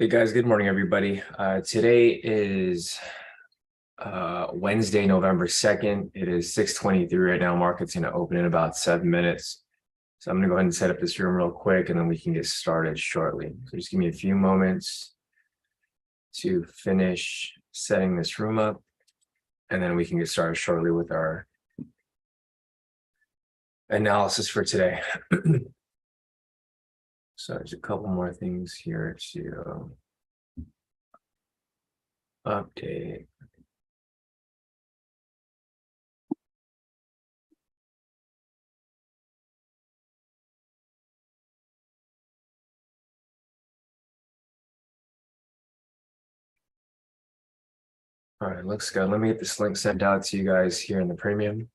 Hey guys, good morning, everybody. Today is Wednesday, November 2nd. It is 6:23 right now. Market's going to open in about 7 minutes. So I'm going to go ahead and set up this room real quick, and then we can get started shortly. So just give me a few moments to finish setting this room up, and then we can get started shortly with our analysis for today. So there's a couple more things here to update. All right, looks good. Let me get this link sent out to you guys here in the premium.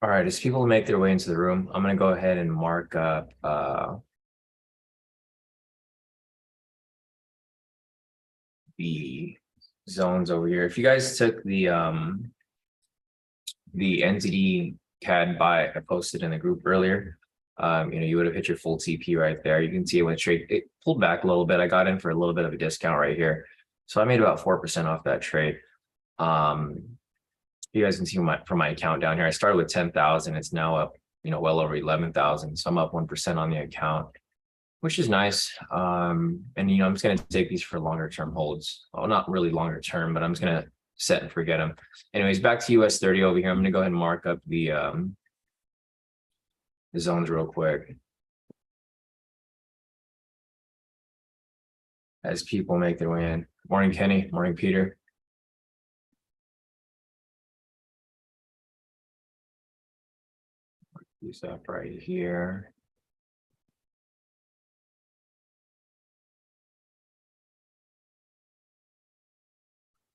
All right, as people make their way into the room, I'm going to go ahead and mark up the zones over here. If you guys took the entity CAD buy I posted in the group earlier, you would have hit your full TP right there. You can see it went straight. It pulled back a little bit. I got in for a little bit of a discount right here, so I made about 4% off that trade. You guys can see from my account down here, I started with 10,000. It's now up, well over 11,000. So I'm up 1% on the account, which is nice. And I'm just going to take these for longer term holds. Well, not really longer term, but I'm just going to set and forget them. Anyways, back to US30 over here. I'm going to go ahead and mark up the zones real quick as people make their way in. Morning, Kenny. Morning, Peter. Use that right here.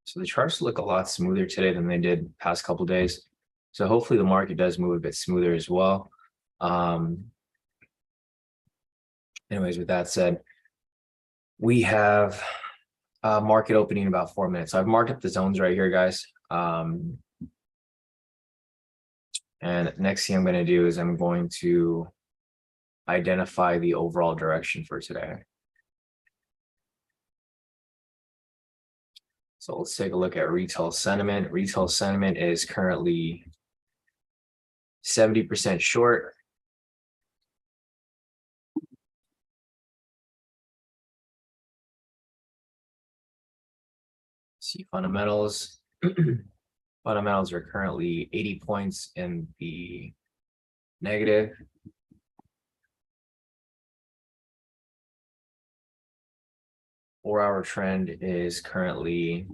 So the charts look a lot smoother today than they did past couple days. So hopefully the market does move a bit smoother as well. Anyways, with that said, we have market opening in about 4 minutes. So I've marked up the zones right here, guys. And next thing I'm going to do is I'm going to identify the overall direction for today. So let's take a look at retail sentiment. Retail sentiment is currently 70% short. See fundamentals. Fundamentals are currently 80 points in the negative. Four-hour trend is currently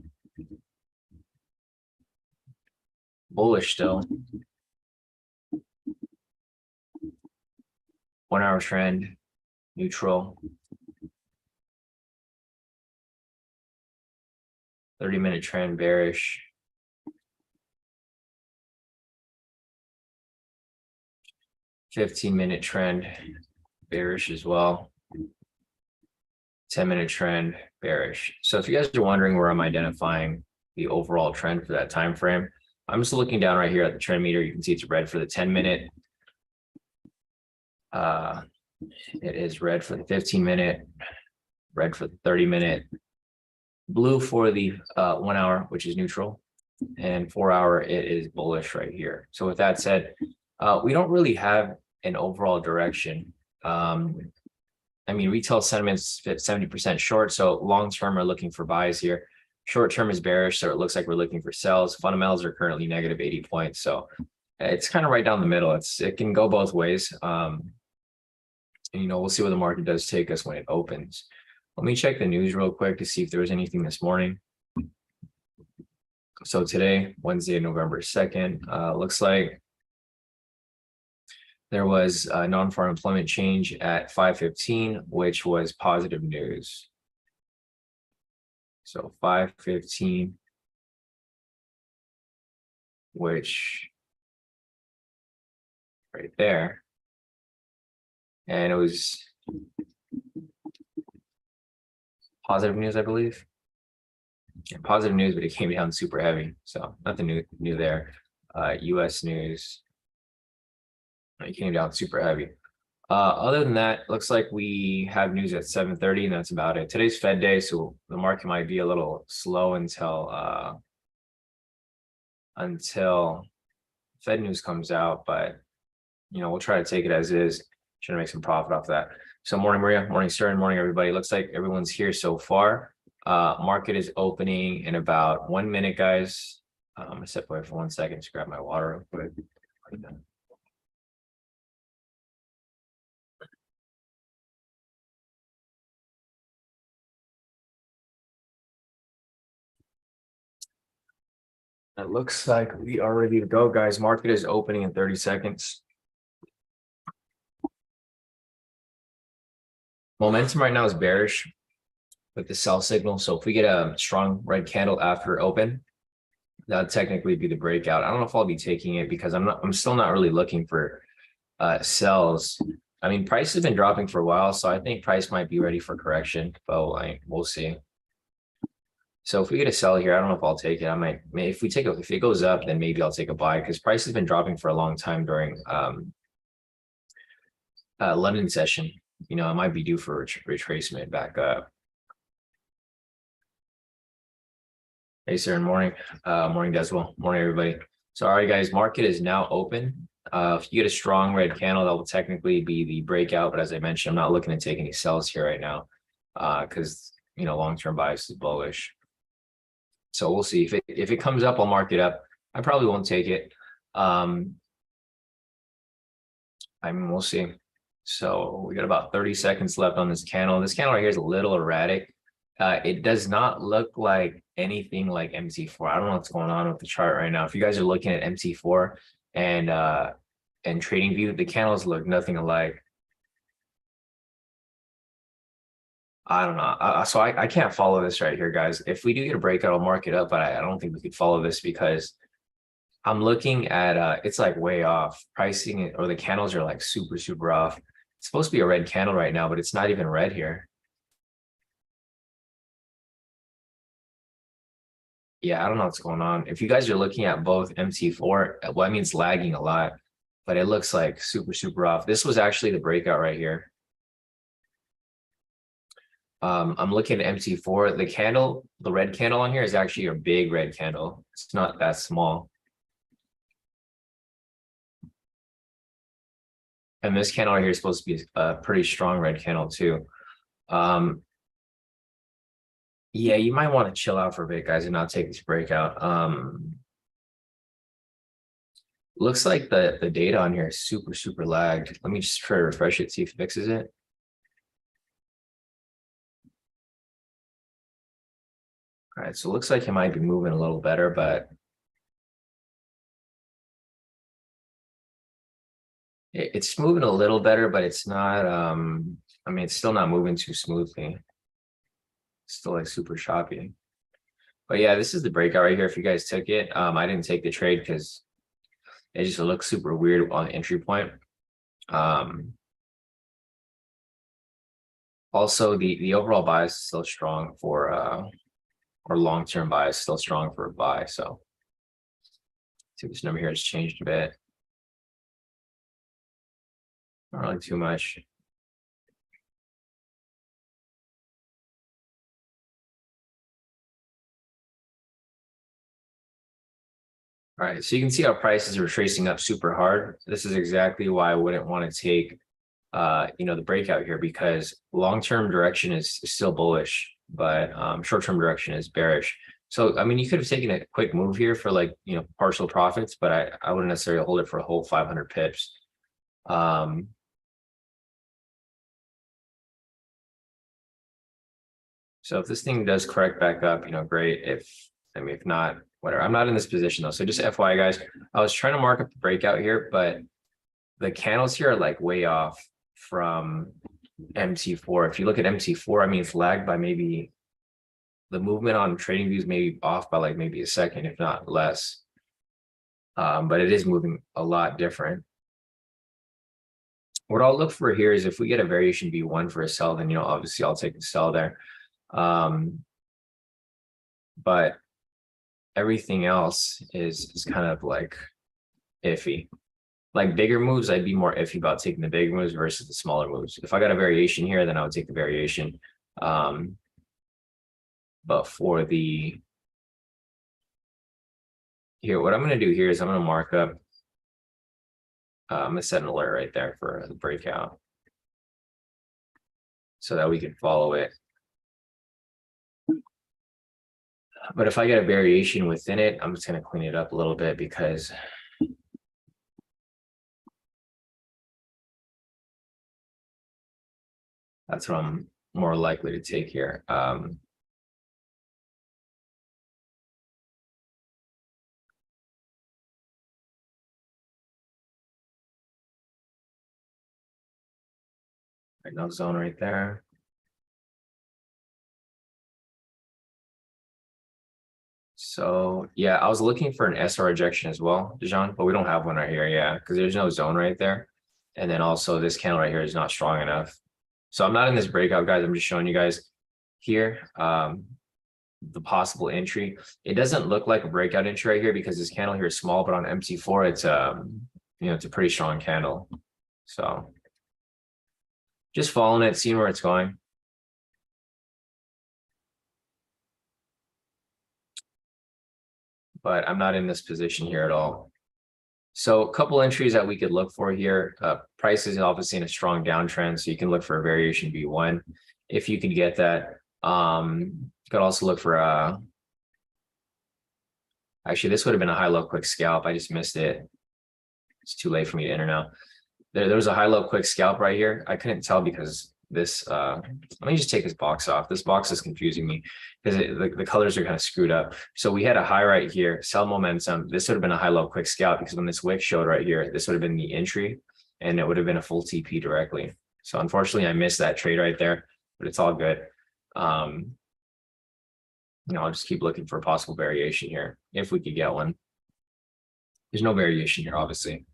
bullish still. 1 hour trend, neutral. 30-minute trend, bearish. 15-minute trend, bearish as well. 10-minute trend, bearish. So if you guys are wondering where I'm identifying the overall trend for that time frame, I'm just looking down right here at the trend meter. You can see it's red for the 10-minute. It is red for the 15-minute, red for the 30-minute, blue for the 1 hour, which is neutral, and 4 hour, it is bullish right here. So with that said, we don't really have an overall direction. Retail sentiment's 70% short, so long term are looking for buys here. Short term is bearish, so it looks like we're looking for sells. Fundamentals are currently negative 80 points, so it's kind of right down the middle. It can go both ways. And, we'll see where the market does take us when it opens. Let me check the news real quick to see if there was anything this morning. So today, Wednesday, November 2nd, looks like there was a non-farm employment change at 5:15, which was positive news. So 5:15, which right there. And it was positive news, I believe. Yeah, positive news, but it came down super heavy. So nothing new there. US news. It came down super heavy. Other than that, looks like we have news at 7:30, and that's about it. Today's Fed day, so the market might be a little slow until Fed news comes out, but we'll try to take it as is. Trying to make some profit off that. So morning, Maria, morning, sir, and morning, everybody. Looks like everyone's here so far. Market is opening in about 1 minute, guys. I'm gonna step away for 1 second to grab my water real quick. It looks like we are ready to go, guys. Market is opening in 30 seconds. Momentum right now is bearish with the sell signal. So if we get a strong red candle after open, that'd technically be the breakout. I don't know if I'll be taking it because I'm still not really looking for sells. I mean, price has been dropping for a while, so I think price might be ready for correction, but we'll see. So if we get a sell here, I don't know if I'll take it. I might, if it goes up, then maybe I'll take a buy because price has been dropping for a long time during London session. It might be due for retracement back up. Hey, sir, morning. Morning, Deswell. Morning, everybody. So, all right, guys, market is now open. If you get a strong red candle, that will technically be the breakout. But as I mentioned, I'm not looking to take any sells here right now because, long-term bias is bullish. So we'll see. If it comes up, I'll mark it up. I probably won't take it. We'll see. So we got about 30 seconds left on this candle. This candle right here is a little erratic. It does not look like anything like MT4. I don't know what's going on with the chart right now. If you guys are looking at MT4 and TradingView, the candles look nothing alike. I don't know. So I can't follow this right here, guys. If we do get a breakout, I'll mark it up, but I don't think we could follow this because I'm looking at it's like way off. Pricing or the candles are like super, super off. It's supposed to be a red candle right now, but it's not even red here. Yeah, I don't know what's going on. If you guys are looking at both MT4, well, I mean, it's lagging a lot, but it looks like super, super off. This was actually the breakout right here. I'm looking at MT4. The red candle on here is actually a big red candle. It's not that small. And this candle right here is supposed to be a pretty strong red candle too. Yeah, you might want to chill out for a bit, guys, and not take this breakout. Looks like the data on here is super, super lagged. Let me just try to refresh it, see if it fixes it. All right, so it looks like it might be moving a little better, but it's moving a little better, but it's not, I mean, it's still not moving too smoothly. It's still like super choppy. But yeah, this is the breakout right here. If you guys took it, I didn't take the trade because it just looks super weird on the entry point. Also, the overall bias is still strong for or long-term bias still strong for a buy. So see, this number here has changed a bit. Not really too much. All right, so you can see how prices are retracing up super hard. This is exactly why I wouldn't want to take the breakout here, because long-term direction is still bullish, but short-term direction is bearish. So, I mean, you could have taken a quick move here for like, partial profits, but I wouldn't necessarily hold it for a whole 500 pips. So if this thing does correct back up, great. If not, whatever. I'm not in this position though. So just FYI, guys, I was trying to mark up the breakout here, but the candles here are like way off from MT4. If you look at MT4, I mean, it's lagged by maybe the movement on trading views, maybe off by like maybe a second, if not less. But it is moving a lot different. What I'll look for here is if we get a variation V1 for a sell, then, obviously I'll take the sell there. But everything else is kind of like iffy. Like bigger moves, I'd be more iffy about taking the big moves versus the smaller moves. If I got a variation here, then I would take the variation. But for the here, what I'm going to do here is I'm going to mark up. I'm going to set an alert right there for the breakout so that we can follow it. But if I get a variation within it, I'm just going to clean it up a little bit because that's what I'm more likely to take here. Right, no zone right there. So yeah, I was looking for an SR rejection as well, Dejan, but we don't have one right here. Yeah, because there's no zone right there. And then also this candle right here is not strong enough. So I'm not in this breakout, guys. I'm just showing you guys here the possible entry. It doesn't look like a breakout entry right here because this candle here is small, but on MT4, it's it's a pretty strong candle. So just following it, seeing where it's going. But I'm not in this position here at all. So a couple entries that we could look for here. Price is obviously in a strong downtrend, so you can look for a variation V1 if you can get that. You could also look for actually this would have been a high-low quick scalp. I just missed it. It's too late for me to enter now. There was a high-low quick scalp right here. I couldn't tell because this let me just take this box off. This box is confusing me because the colors are kind of screwed up. So we had a high right here, sell momentum. This would have been a high-low quick scalp because when this wick showed right here, this would have been the entry and it would have been a full TP directly. So unfortunately I missed that trade right there, but it's all good. I'll just keep looking for a possible variation here if we could get one. There's no variation here, obviously.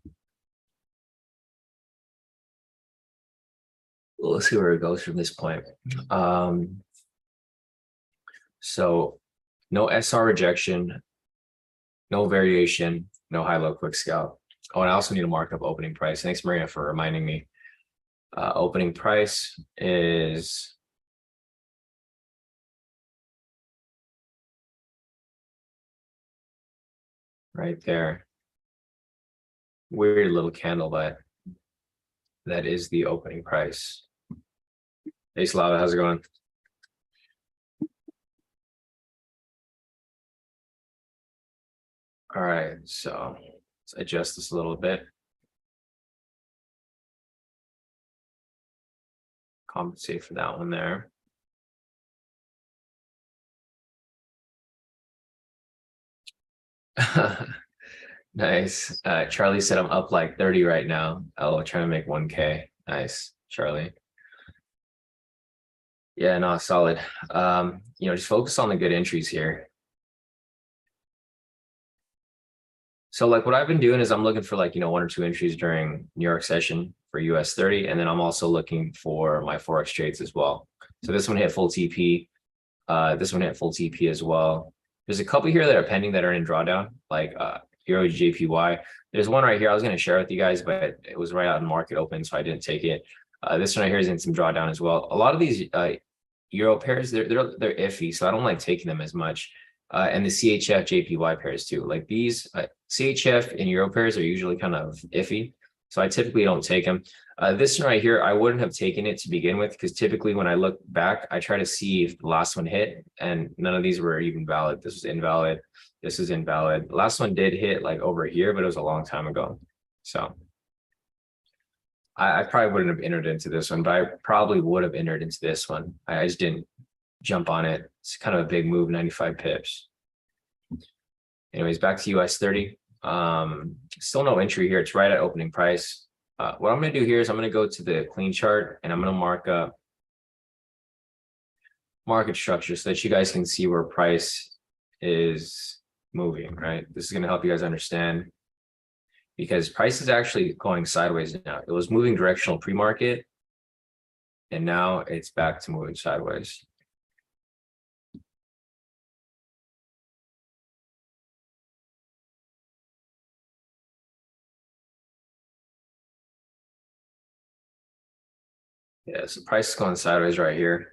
Let's see where it goes from this point. So no SR rejection, no variation, no high-low quick scalp. Oh, and I also need to mark up opening price. Thanks, Maria, for reminding me. Opening price is right there. Weird little candle, but that is the opening price. Hey, Slava, how's it going? All right, so let's adjust this a little bit. Compensate for that one there. Nice. Charlie said I'm up like 30 right now. Oh, trying to make 1K. Nice, Charlie. Yeah, no, solid. Just focus on the good entries here. So like what I've been doing is I'm looking for like, 1 or 2 entries during New York session for US30. And then I'm also looking for my Forex trades as well. So this one hit full TP. This one hit full TP as well. There's a couple here that are pending that are in drawdown, like Euro JPY. There's one right here I was going to share with you guys, but it was right out in market open, so I didn't take it. This one right here is in some drawdown as well. A lot of these Euro pairs, they're iffy, so I don't like taking them as much. And the CHF JPY pairs too. Like these CHF and Euro pairs are usually kind of iffy. So I typically don't take them. This one right here, I wouldn't have taken it to begin with, because typically when I look back, I try to see if the last one hit, and none of these were even valid. This was invalid. This is invalid. The last one did hit like over here, but it was a long time ago. So I probably wouldn't have entered into this one, but I probably would have entered into this one. I just didn't jump on it. It's kind of a big move, 95 pips. Anyways, back to US30. Still no entry here. It's right at opening price. What I'm going to do here is I'm going to go to the clean chart, and I'm going to mark up market structure so that you guys can see where price is moving, right? This is going to help you guys understand, because price is actually going sideways now. It was moving directional pre-market, and now it's back to moving sideways. Yeah, so price is going sideways right here.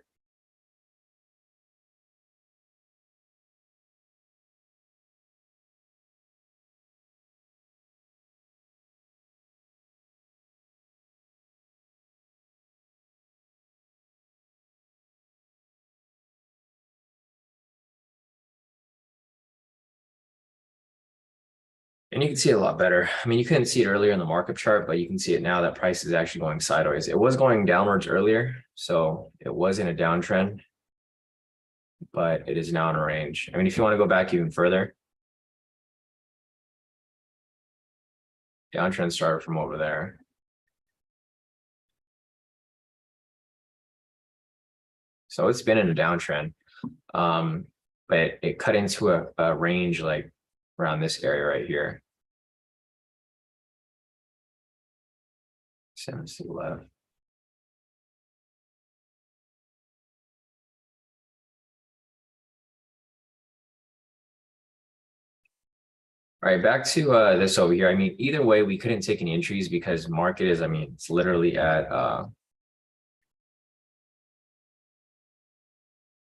And you can see it a lot better. I mean, you couldn't see it earlier in the markup chart, but you can see it now that price is actually going sideways. It was going downwards earlier, so it was in a downtrend, but it is now in a range. I mean, if you want to go back even further, downtrend started from over there. So it's been in a downtrend, but it cut into a range like around this area right here. 7 to the left. All right, back to this over here. I mean, either way, we couldn't take any entries because market is, I mean, it's literally at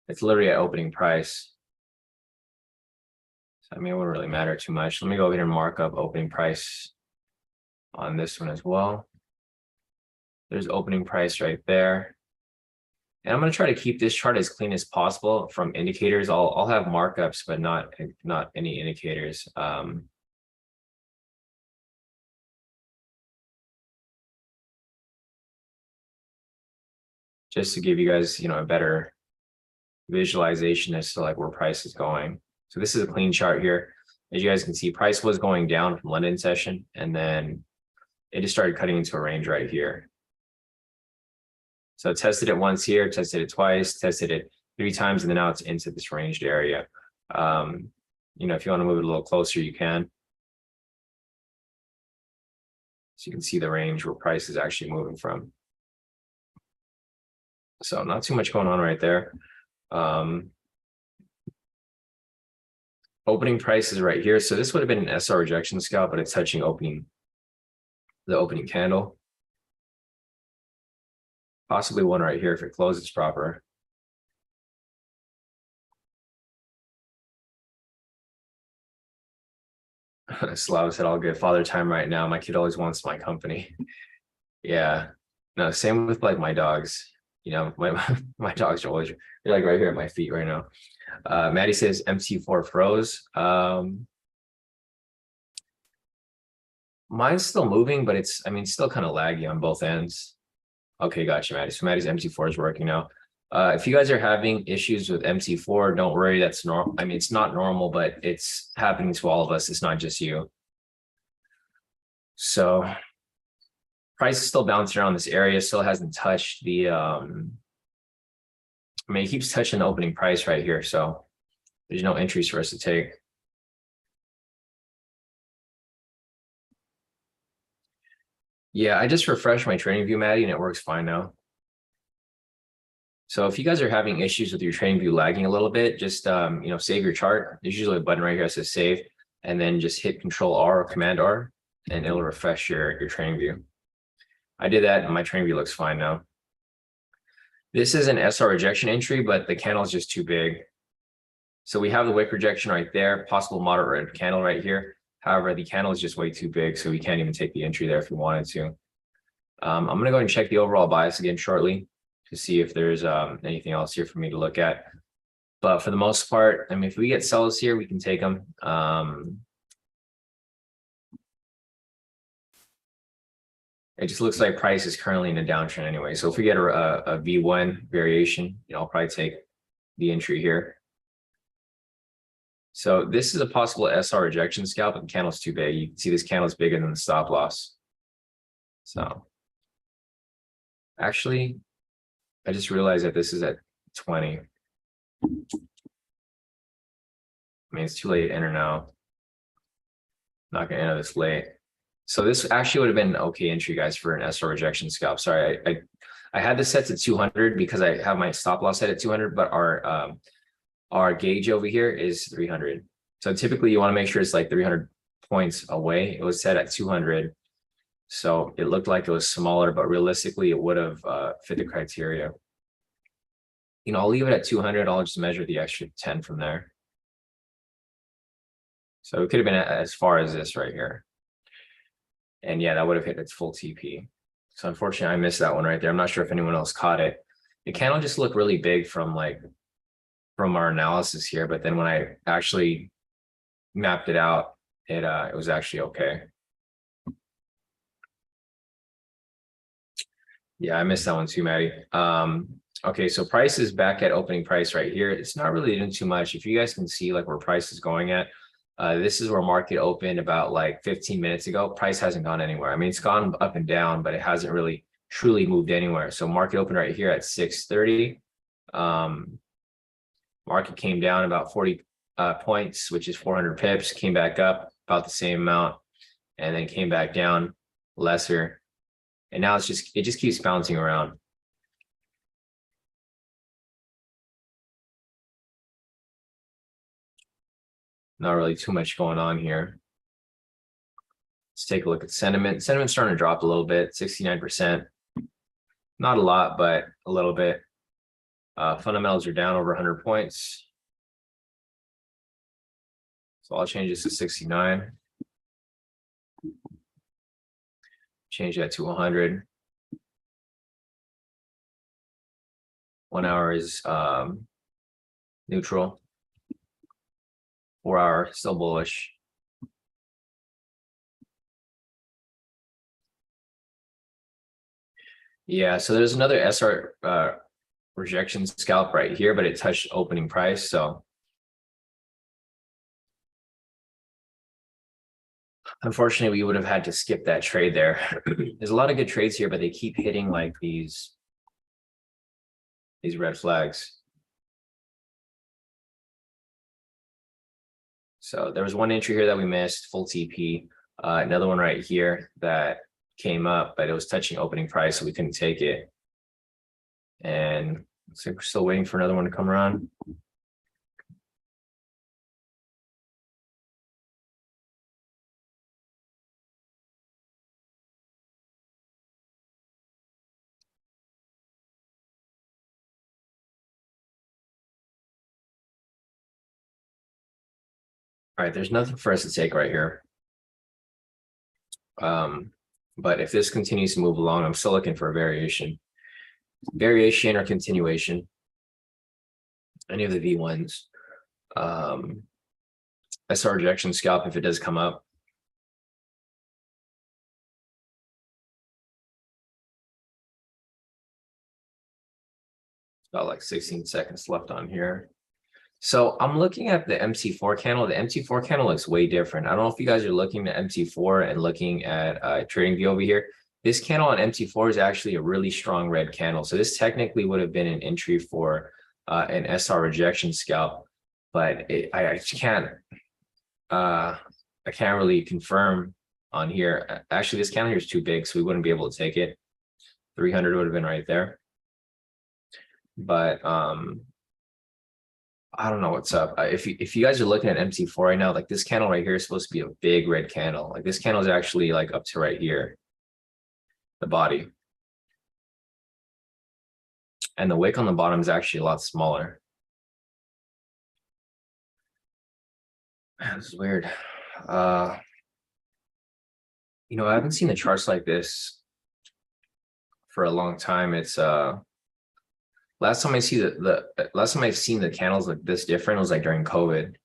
opening price. So I mean, it wouldn't really matter too much. Let me go over here and mark up opening price on this one as well. There's opening price right there. And I'm going to try to keep this chart as clean as possible from indicators. I'll have markups, but not any indicators. Just to give you guys, you know, a better visualization as to like where price is going. So this is a clean chart here. As you guys can see, price was going down from London session, and then it just started cutting into a range right here. So it tested it once here, tested it twice, tested it 3 times, and then now it's into this ranged area. You know, if you want to move it a little closer, you can. So you can see the range where price is actually moving from. So not too much going on right there. Opening price is right here. So this would have been an SR rejection scalp, but it's touching the opening candle. Possibly one right here if it closes proper. Slav said, all good. Father time right now. My kid always wants my company. Yeah. No, same with like my dogs. You know, my dogs are always, they're like right here at my feet right now. Maddie says MC4 froze. Mine's still moving, but it's, I mean, still kind of laggy on both ends. Okay, gotcha, Maddie. So Maddie's MC4 is working now. If you guys are having issues with MC4, don't worry. That's normal. I mean, it's not normal, but it's happening to all of us. It's not just you. So price is still bouncing around this area, still hasn't touched the, I mean, it keeps touching the opening price right here. So there's no entries for us to take. Yeah, I just refreshed my trading view, Maddie, and it works fine now. So if you guys are having issues with your trading view lagging a little bit, just, you know, save your chart. There's usually a button right here that says save, and then just hit Control R or Command R, and it'll refresh your trading view. I did that and my trading view looks fine now. This is an SR rejection entry, but the candle is just too big. So we have the wick rejection right there, possible moderate red candle right here. However, the candle is just way too big, so we can't even take the entry there if we wanted to. I'm going to go and check the overall bias again shortly to see if there's anything else here for me to look at. But for the most part, I mean, if we get sells here, we can take them. It just looks like price is currently in a downtrend anyway. So if we get a V1 variation, I'll probably take the entry here. So this is a possible SR rejection scalp, but the candle's too big. You can see this candle is bigger than the stop loss. So actually, I just realized that this is at 20. I mean, it's too late to enter now. Not gonna enter this late. So this actually would have been an okay entry, guys, for an SR rejection scalp. Sorry, I had this set to 200 because I have my stop loss set at 200, but our gauge over here is 300. So typically you want to make sure it's like 300 points away. It was set at 200. So it looked like it was smaller, but realistically it would have fit the criteria. I'll leave it at 200. I'll just measure the extra 10 from there. So it could have been as far as this right here. And yeah, that would have hit its full TP. So unfortunately, I missed that one right there. I'm not sure if anyone else caught it. The candle just looked really big from our analysis here, but then when I actually mapped it out, it was actually okay. Yeah, I missed that one too, Maddie. Okay, so price is back at opening price right here. It's not really doing too much. If you guys can see like where price is going at, this is where market opened about like 15 minutes ago. Price hasn't gone anywhere. I mean, it's gone up and down, but it hasn't really truly moved anywhere. So market opened right here at 630. Market came down about 40 points, which is 400 pips, came back up about the same amount, and then came back down lesser. And now it just keeps bouncing around. Not really too much going on here. Let's take a look at sentiment. Sentiment's starting to drop a little bit, 69%. Not a lot, but a little bit. Fundamentals are down over 100 points. So I'll change this to 69. Change that to 100. 1 hour is neutral. 4 hour still bullish. Yeah, so there's another SR rejection scalp right here, but it touched opening price. So unfortunately, we would have had to skip that trade there. There's a lot of good trades here, but they keep hitting like these red flags. So there was one entry here that we missed, full TP. Another one right here that came up, but it was touching opening price, so we couldn't take it. And looks like we're still waiting for another one to come around. All right, there's nothing for us to take right here. But if this continues to move along, I'm still looking for a variation or continuation. Any of the V1s. SR rejection scalp if it does come up. About like 16 seconds left on here. So I'm looking at the MT4 candle. The MT4 candle looks way different. I don't know if you guys are looking at MT4 and looking at TradingView over here. This candle on MT4 is actually a really strong red candle. So this technically would have been an entry for an SR rejection scalp, but I can't really confirm on here. Actually, this candle here is too big, so we wouldn't be able to take it. 300 would have been right there. But I don't know what's up. If you guys are looking at MT4 right now, like this candle right here is supposed to be a big red candle. Like this candle is actually like up to right here, the body. And the wick on the bottom is actually a lot smaller. Man, this is weird. I haven't seen the charts like this for a long time. It's last time I see the last time I've seen the candles like this different was like during COVID,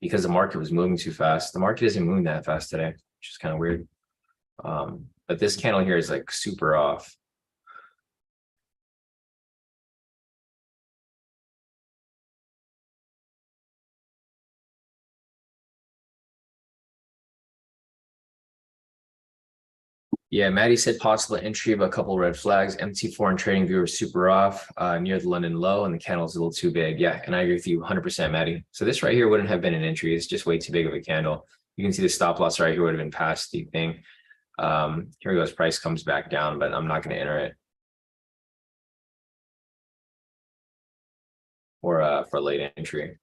because the market was moving too fast. The market isn't moving that fast today, which is kind of weird. But this candle here is like super off. Yeah, Maddie said possible entry of a couple red flags. MT4 and trading view are super off near the London low, and the candle's a little too big. Yeah, and I agree with you 100%, Maddie. So this right here wouldn't have been an entry. It's just way too big of a candle. You can see the stop loss right here would have been past the thing. Here we go. As price comes back down, but I'm not going to enter it for late entry.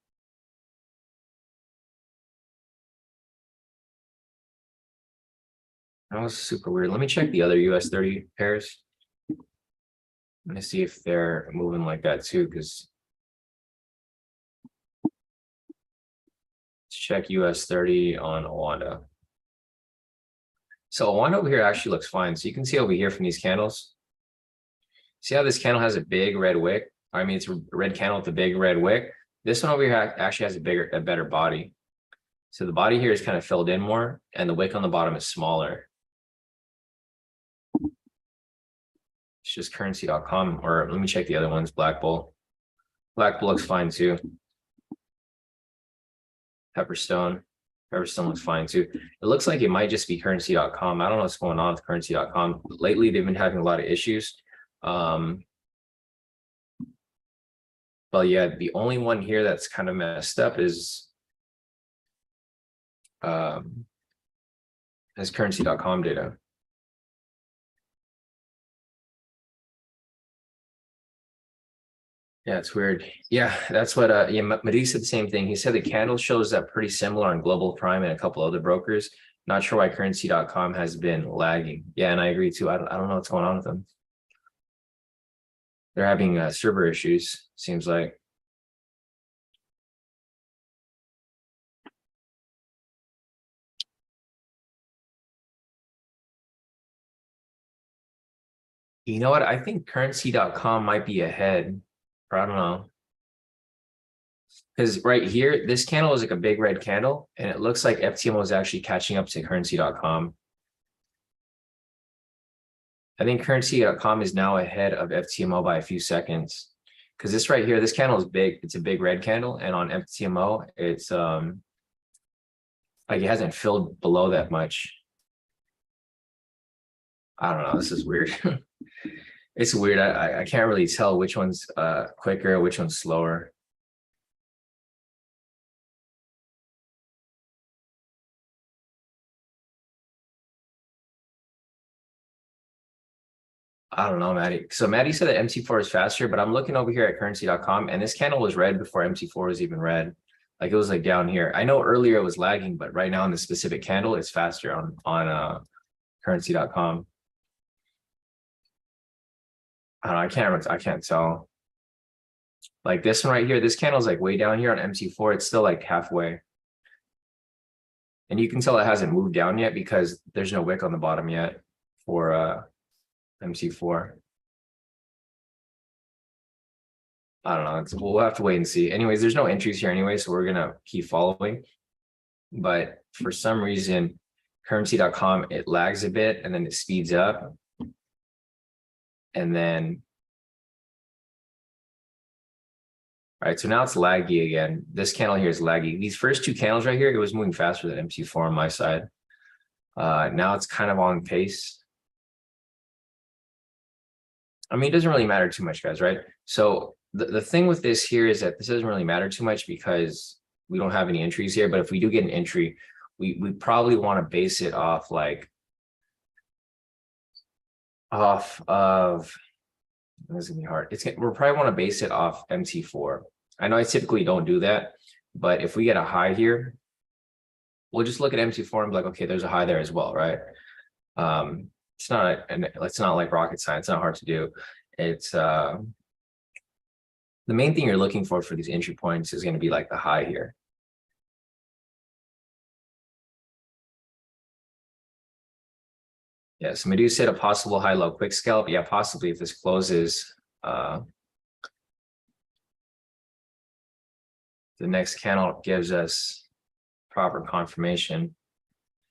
That was super weird. Let me check the other US30 pairs. Let me see if they're moving like that too, because let's check US30 on Awanda. So Awanda over here actually looks fine. So you can see over here from these candles. See how this candle has a big red wick? I mean, it's a red candle with a big red wick. This one over here actually has a better body. So the body here is kind of filled in more, and the wick on the bottom is smaller. It's just currency.com, or let me check the other ones. Black Bull. Black Bull looks fine too. Pepperstone. Pepperstone looks fine too. It looks like it might just be currency.com. I don't know what's going on with currency.com. Lately, they've been having a lot of issues. But yeah, the only one here that's kind of messed up is currency.com data. Yeah, it's weird. Yeah, that's what yeah, Madi said the same thing. He said the candle shows up pretty similar on Global Prime and a couple other brokers. Not sure why currency.com has been lagging. Yeah, and I agree too. I don't know what's going on with them. They're having server issues, seems like. You know what? I think currency.com might be ahead, or I don't know. Because right here, this candle is like a big red candle, and it looks like FTMO is actually catching up to currency.com. I think currency.com is now ahead of FTMO by a few seconds. Because this right here, this candle is big. It's a big red candle, and on FTMO, it's like it hasn't filled below that much. I don't know. This is weird. It's weird. I can't really tell which one's quicker, which one's slower. I don't know, Maddie. So Maddie said that MT4 is faster, but I'm looking over here at currency.com, and this candle was red before MT4 was even red. Like it was like down here. I know earlier it was lagging, but right now in this specific candle, it's faster on currency.com. I don't know, I can't tell. Like this one right here, this candle's like way down here on MT4. It's still like halfway. And you can tell it hasn't moved down yet because there's no wick on the bottom yet for MT4. I don't know. We'll have to wait and see. Anyways, there's no entries here anyway, so we're gonna keep following. But for some reason, currency.com, it lags a bit and then it speeds up. And then, all right, so now it's laggy again. This candle here is laggy. These first two candles right here, it was moving faster than MT4 on my side. Now it's kind of on pace. I mean, it doesn't really matter too much, guys, right? So the thing with this here is that this doesn't really matter too much because we don't have any entries here. But if we do get an entry, we probably want to base it off like this is gonna be hard. We're probably want to base it off MT4. I know I typically don't do that, but if we get a high here, we'll just look at MT4 and be like, okay, there's a high there as well, right? It's not like rocket science. It's not hard to do. It's the main thing you're looking for these entry points is going to be like the high here. Yeah, so Medusa said a possible high-low quick scalp. Yeah, possibly if this closes. The next candle gives us proper confirmation.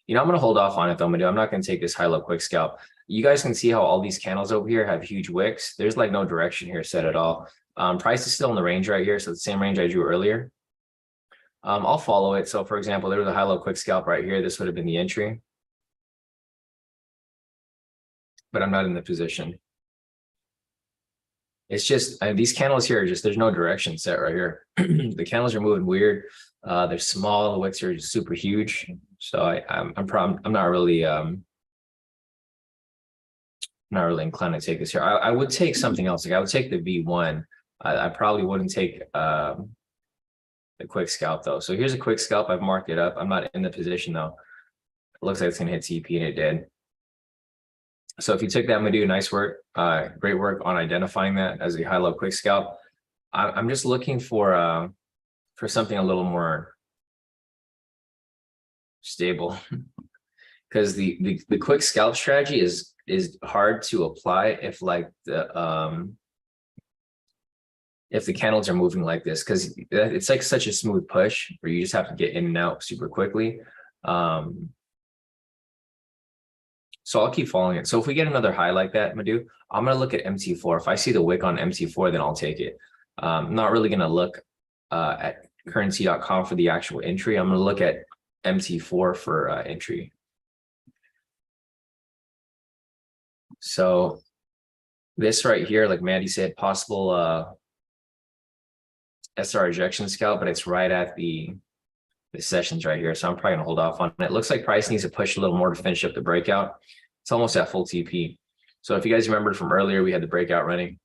You know, I'm going to hold off on it though, Medu. I'm not going to take this high-low quick scalp. You guys can see how all these candles over here have huge wicks. There's like no direction here set at all. Price is still in the range right here, so the same range I drew earlier. I'll follow it. So for example, there was a high-low quick scalp right here. This would have been the entry. But I'm not in the position. It's just these candles here are just, there's no direction set right here. The candles are moving weird. They're small. The wicks are just super huge. So I'm not really inclined to take this here. I would take something else. Like I would take the V1. I probably wouldn't take the quick scalp though. So here's a quick scalp. I've marked it up. I'm not in the position though. It looks like it's gonna hit TP and it did. So if you took that, Madhu, nice work. Great work on identifying that as a high-low quick scalp. I'm just looking for something a little more stable, because the quick scalp strategy is hard to apply if like if the candles are moving like this, because it's like such a smooth push where you just have to get in and out super quickly. So I'll keep following it. So if we get another high like that, Madhu, I'm going to look at MT4. If I see the wick on MT4, then I'll take it. I'm not really going to look at currency.com for the actual entry. I'm going to look at MT4 for entry. So this right here, like Mandy said, possible SR ejection scalp, but it's right at the sessions right here. So I'm probably going to hold off on it. It looks like price needs to push a little more to finish up the breakout. It's almost at full TP. So if you guys remember from earlier, we had the breakout running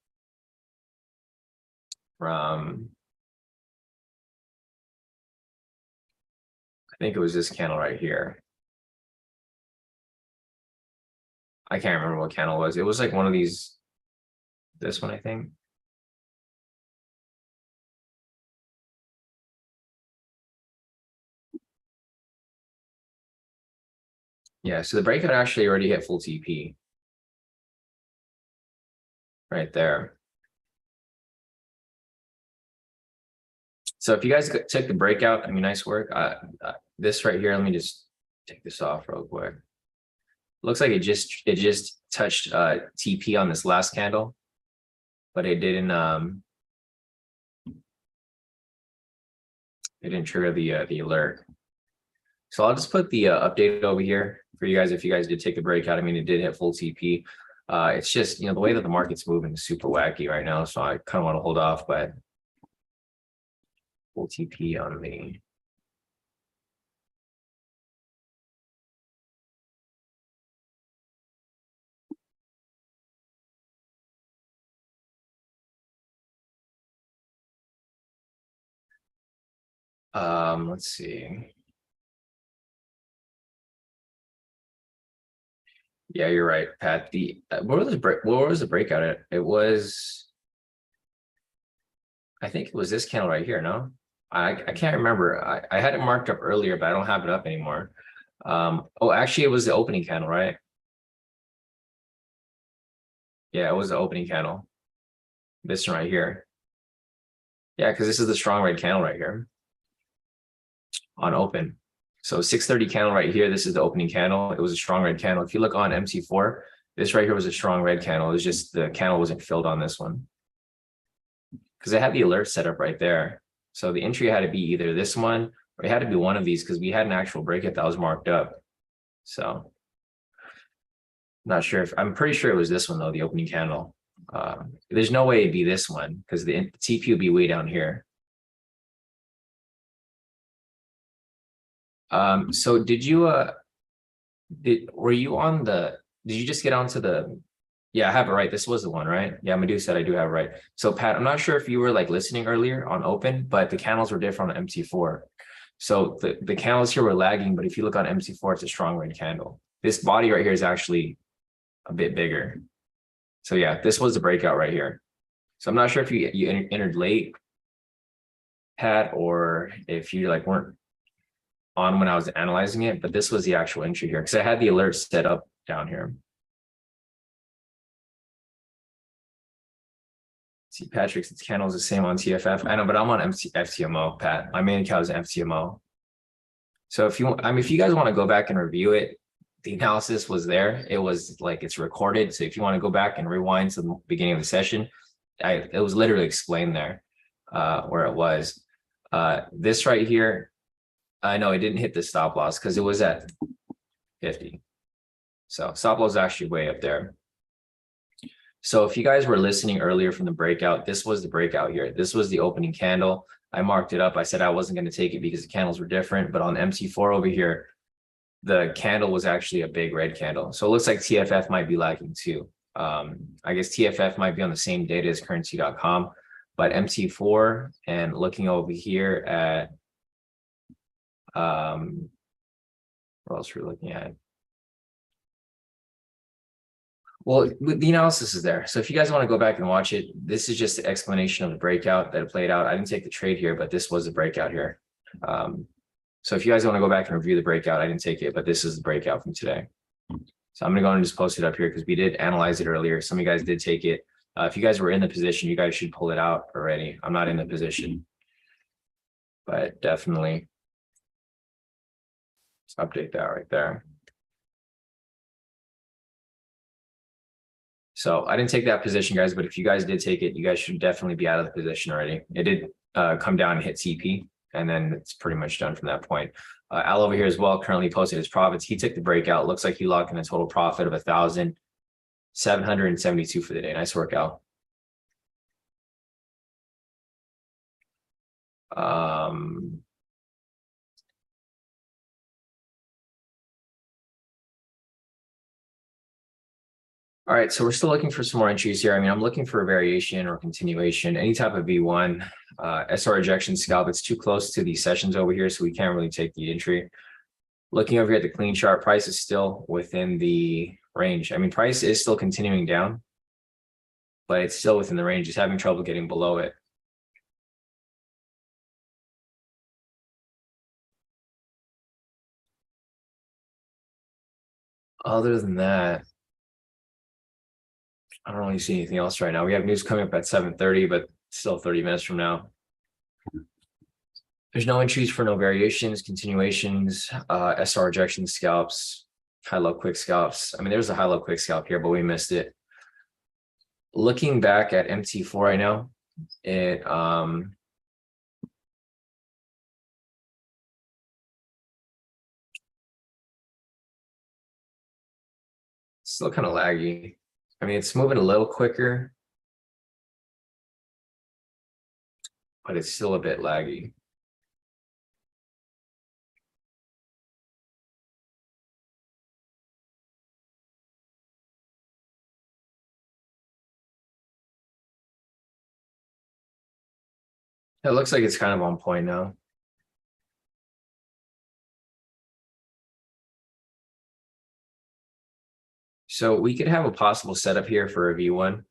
from, I think it was this candle right here. I can't remember what candle it was. It was like one of these, this one, I think. Yeah, so the breakout actually already hit full TP. Right there. So if you guys took the breakout, I mean, nice work. This right here, let me just take this off real quick. Looks like it just touched TP on this last candle, but it didn't trigger the alert. So I'll just put the update over here for you guys. If you guys did take the breakout, I mean, it did hit full TP. It's just, you know, the way that the market's moving is super wacky right now. So I kind of want to hold off, but full TP on me. Let's see. Yeah, you're right, Pat. The what was the breakout at? It was, I think it was this candle right here. No, I can't remember. I had it marked up earlier, but I don't have it up anymore. Oh, actually, it was the opening candle, right? Yeah, it was the opening candle. This one right here. Yeah, because this is the strong red candle right here on open. So 630 candle right here. This is the opening candle. It was a strong red candle. If you look on MT4, this right here was a strong red candle. It was just the candle wasn't filled on this one, because I had the alert set up right there. So the entry had to be either this one or it had to be one of these, because we had an actual breakout that was marked up. So not sure if, I'm pretty sure it was this one though, the opening candle. There's no way it'd be this one, because the TP would be way down here. So did you were you on the, did you just get onto the, yeah, I have it right. This was the one, right? Yeah, Madhu said I do have it right. So Pat, I'm not sure if you were like listening earlier on open, but the candles were different on MT4. So the candles here were lagging, but if you look on MT4, it's a strong red candle. This body right here is actually a bit bigger. So yeah, this was the breakout right here. So I'm not sure if you entered late, Pat, or if you like weren't on when I was analyzing it, but this was the actual entry here, because I had the alert set up down here. See, Patrick's candle is the same on TFF. I know, but I'm on FTMO, Pat. My main account is FTMO. So if you, if you guys want to go back and review it, the analysis was there. It was like, it's recorded. So if you want to go back and rewind to the beginning of the session, it was literally explained there where it was. This right here, I know it didn't hit the stop loss because it was at 50. So stop loss is actually way up there. So if you guys were listening earlier from the breakout, this was the breakout here. This was the opening candle. I marked it up. I said I wasn't going to take it because the candles were different, but on MT4 over here, the candle was actually a big red candle. So it looks like TFF might be lagging too. I guess TFF might be on the same data as currency.com, but MT4 and looking over here at, what else we're looking at? Well, the analysis is there. So if you guys want to go back and watch it, this is just the explanation of the breakout that it played out. I didn't take the trade here, but this was the breakout here. So if you guys want to go back and review the breakout, I didn't take it, but this is the breakout from today. So I'm going to go and just post it up here because we did analyze it earlier. Some of you guys did take it. If you guys were in the position, you guys should pull it out already. I'm not in the position, but definitely let's update that right there. So I didn't take that position, guys, but if you guys did take it, you guys should definitely be out of the position already. It did come down and hit CP, and then it's pretty much done from that point. Al over here as well currently posted his profits. He took the breakout. Looks like he locked in a total profit of 1,772 for the day. Nice workout. All right, so we're still looking for some more entries here. I mean, I'm looking for a variation or continuation, any type of V1, SR rejection scalp. It's too close to the sessions over here, so we can't really take the entry. Looking over here at the clean chart, price is still within the range. I mean, price is still continuing down, but it's still within the range. It's having trouble getting below it. Other than that, I don't really see anything else right now. We have news coming up at 7:30, but still 30 minutes from now. There's no entries for no variations, continuations, SR rejection scalps, high-low quick scalps. I mean, there's a high-low quick scalp here, but we missed it. Looking back at MT4 right now, it still kind of laggy. I mean, it's moving a little quicker, but it's still a bit laggy. It looks like it's kind of on point now. So we could have a possible setup here for a V1.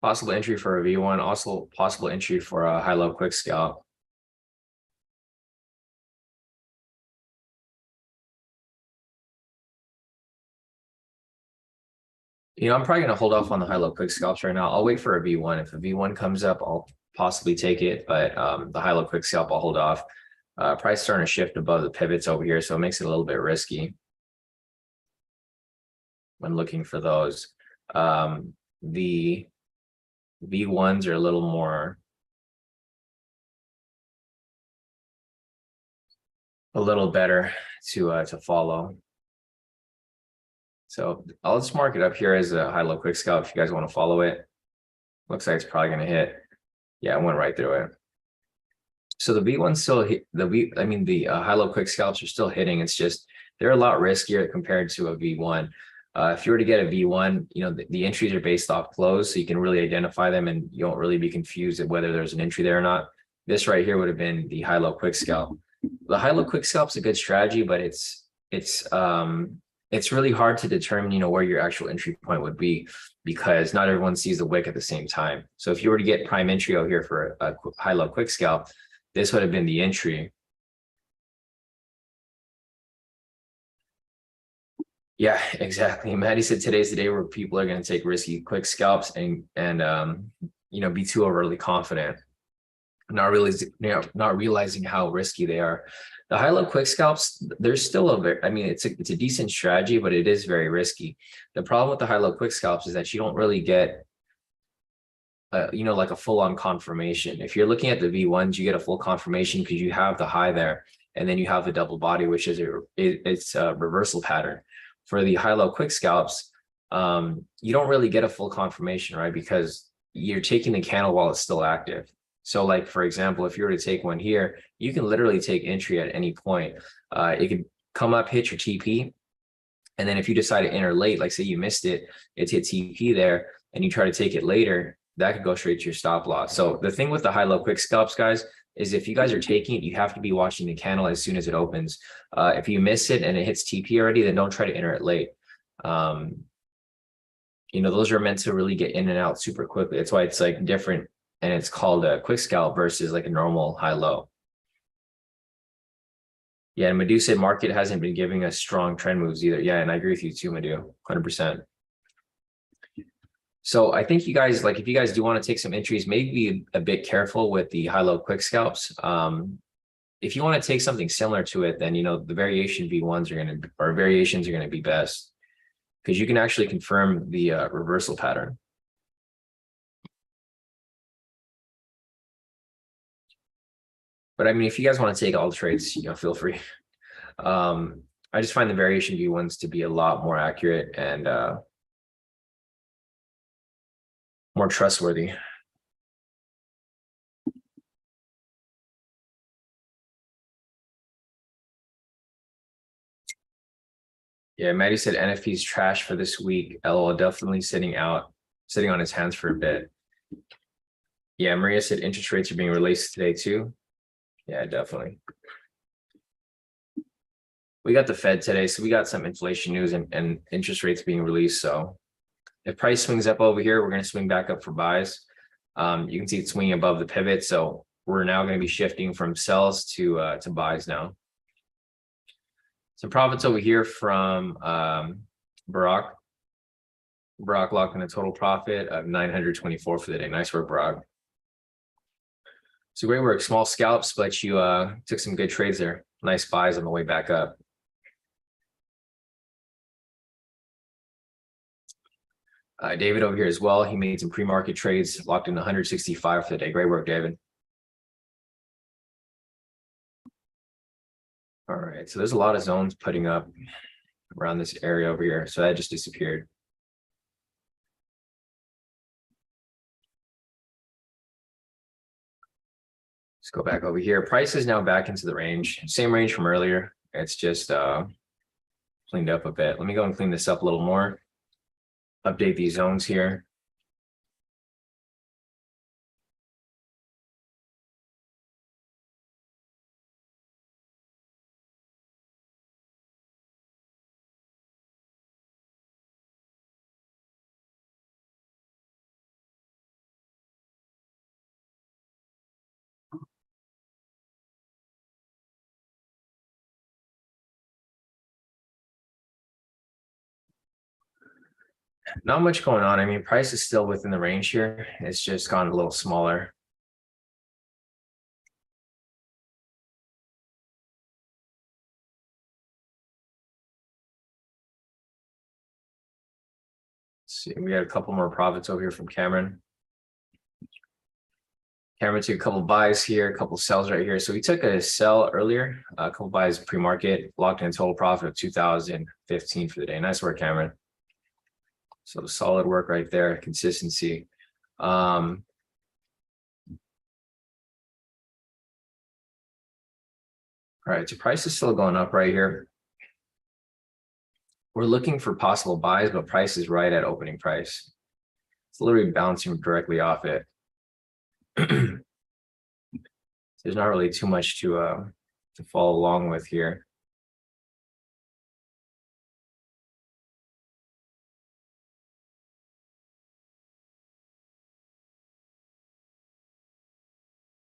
Possible entry for a V1, also possible entry for a high-low quick scalp. You know, I'm probably going to hold off on the high-low quick scalps right now. I'll wait for a V1. If a V1 comes up, I'll possibly take it, but the high-low quick scalp, I'll hold off. Price starting to shift above the pivots over here, so it makes it a little bit risky when looking for those. The V1s are a little better to follow. So I'll just mark it up here as a high-low quick scalp if you guys want to follow it. Looks like it's probably going to hit. Yeah, it went right through it. So the V1 still hit the high-low quick scalps are still hitting. It's just they're a lot riskier compared to a V1. If you were to get a V1, you know, the entries are based off close, so you can really identify them and you won't really be confused at whether there's an entry there or not. This right here would have been the high-low quick scalp. The high-low quick scalp is a good strategy, but it's it's really hard to determine, where your actual entry point would be, because not everyone sees the wick at the same time. So if you were to get prime entry out here for a high-low quick scalp, this would have been the entry. Yeah, exactly. Maddie said today's the day where people are going to take risky quick scalps and be too overly confident, not really, not realizing how risky they are. The high-low quick scalps, there's still a very, I mean, it's a decent strategy, but it is very risky. The problem with the high-low quick scalps is that you don't really get like a full-on confirmation. If you're looking at the V1s, you get a full confirmation because you have the high there, and then you have the double body, which is it's a reversal pattern. For the high-low quick scalps, you don't really get a full confirmation, right? Because you're taking the candle while it's still active. So like, for example, if you were to take one here, you can literally take entry at any point. It could come up, hit your TP. And then if you decide to enter late, like say you missed it, it's hit TP there, and you try to take it later, that could go straight to your stop loss. So the thing with the high-low quick scalps, guys, is if you guys are taking it, you have to be watching the candle as soon as it opens. If you miss it and it hits TP already, then don't try to enter it late. Those are meant to really get in and out super quickly. That's why it's like different, and it's called a quick scalp versus like a normal high-low. Yeah, and Madhu said market hasn't been giving us strong trend moves either. Yeah, and I agree with you too, Madhu, 100%. So I think you guys, like, if you guys do want to take some entries, maybe be a bit careful with the high-low quick scalps. If you want to take something similar to it, then, the variation V1s or variations are going to be best, because you can actually confirm the reversal pattern. But I mean, if you guys want to take all the trades, feel free. I just find the variation V1s to be a lot more accurate and more trustworthy. Yeah, Maddie said NFP's trash for this week. LOL, definitely sitting on his hands for a bit. Yeah, Maria said interest rates are being released today too. Yeah, definitely. We got the Fed today, so we got some inflation news and interest rates being released. So if price swings up over here, we're going to swing back up for buys. You can see it swinging above the pivot. So we're now going to be shifting from sells to buys now. Some profits over here from Barack. Barack locked in a total profit of 924 for the day. Nice work, Barack. So great work. Small scalps, but you took some good trades there. Nice buys on the way back up. David over here as well. He made some pre-market trades, locked in 165 for the day. Great work, David. All right, so there's a lot of zones putting up around this area over here. So that just disappeared. Let's go back over here. Price is now back into the range, same range from earlier. It's just cleaned up a bit. Let me go and clean this up a little more. Update these zones here. Not much going on. I mean, price is still within the range here. It's just gone a little smaller. Let's see, we had a couple more profits over here from Cameron. Cameron took a couple buys here, a couple sells right here. So we took a sell earlier, a couple buys pre-market, locked in a total profit of 2015 for the day. Nice work, Cameron. So solid work right there, consistency. All right, so price is still going up right here. We're looking for possible buys, but price is right at opening price. It's literally bouncing directly off it. There's not really too much to follow along with here.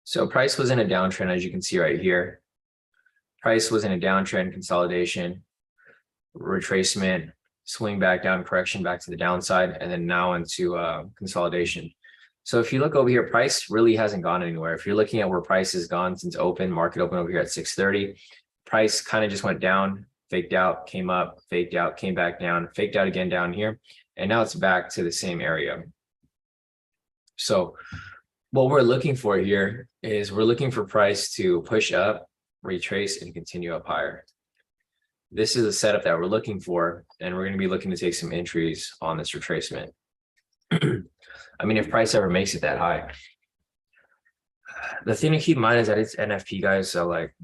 So price was in a downtrend, as you can see right here. Price was in a downtrend, consolidation, retracement, swing back down, correction back to the downside, and then now into consolidation. So if you look over here, price really hasn't gone anywhere. If you're looking at where price has gone since open, market open over here at 630, price kind of just went down, faked out, came up, faked out, came back down, faked out again down here, and now it's back to the same area. So what we're looking for here is we're looking for price to push up, retrace, and continue up higher. This is a setup that we're looking for, and we're going to be looking to take some entries on this retracement. I mean, if price ever makes it that high. The thing to keep in mind is that it's NFP, guys. So like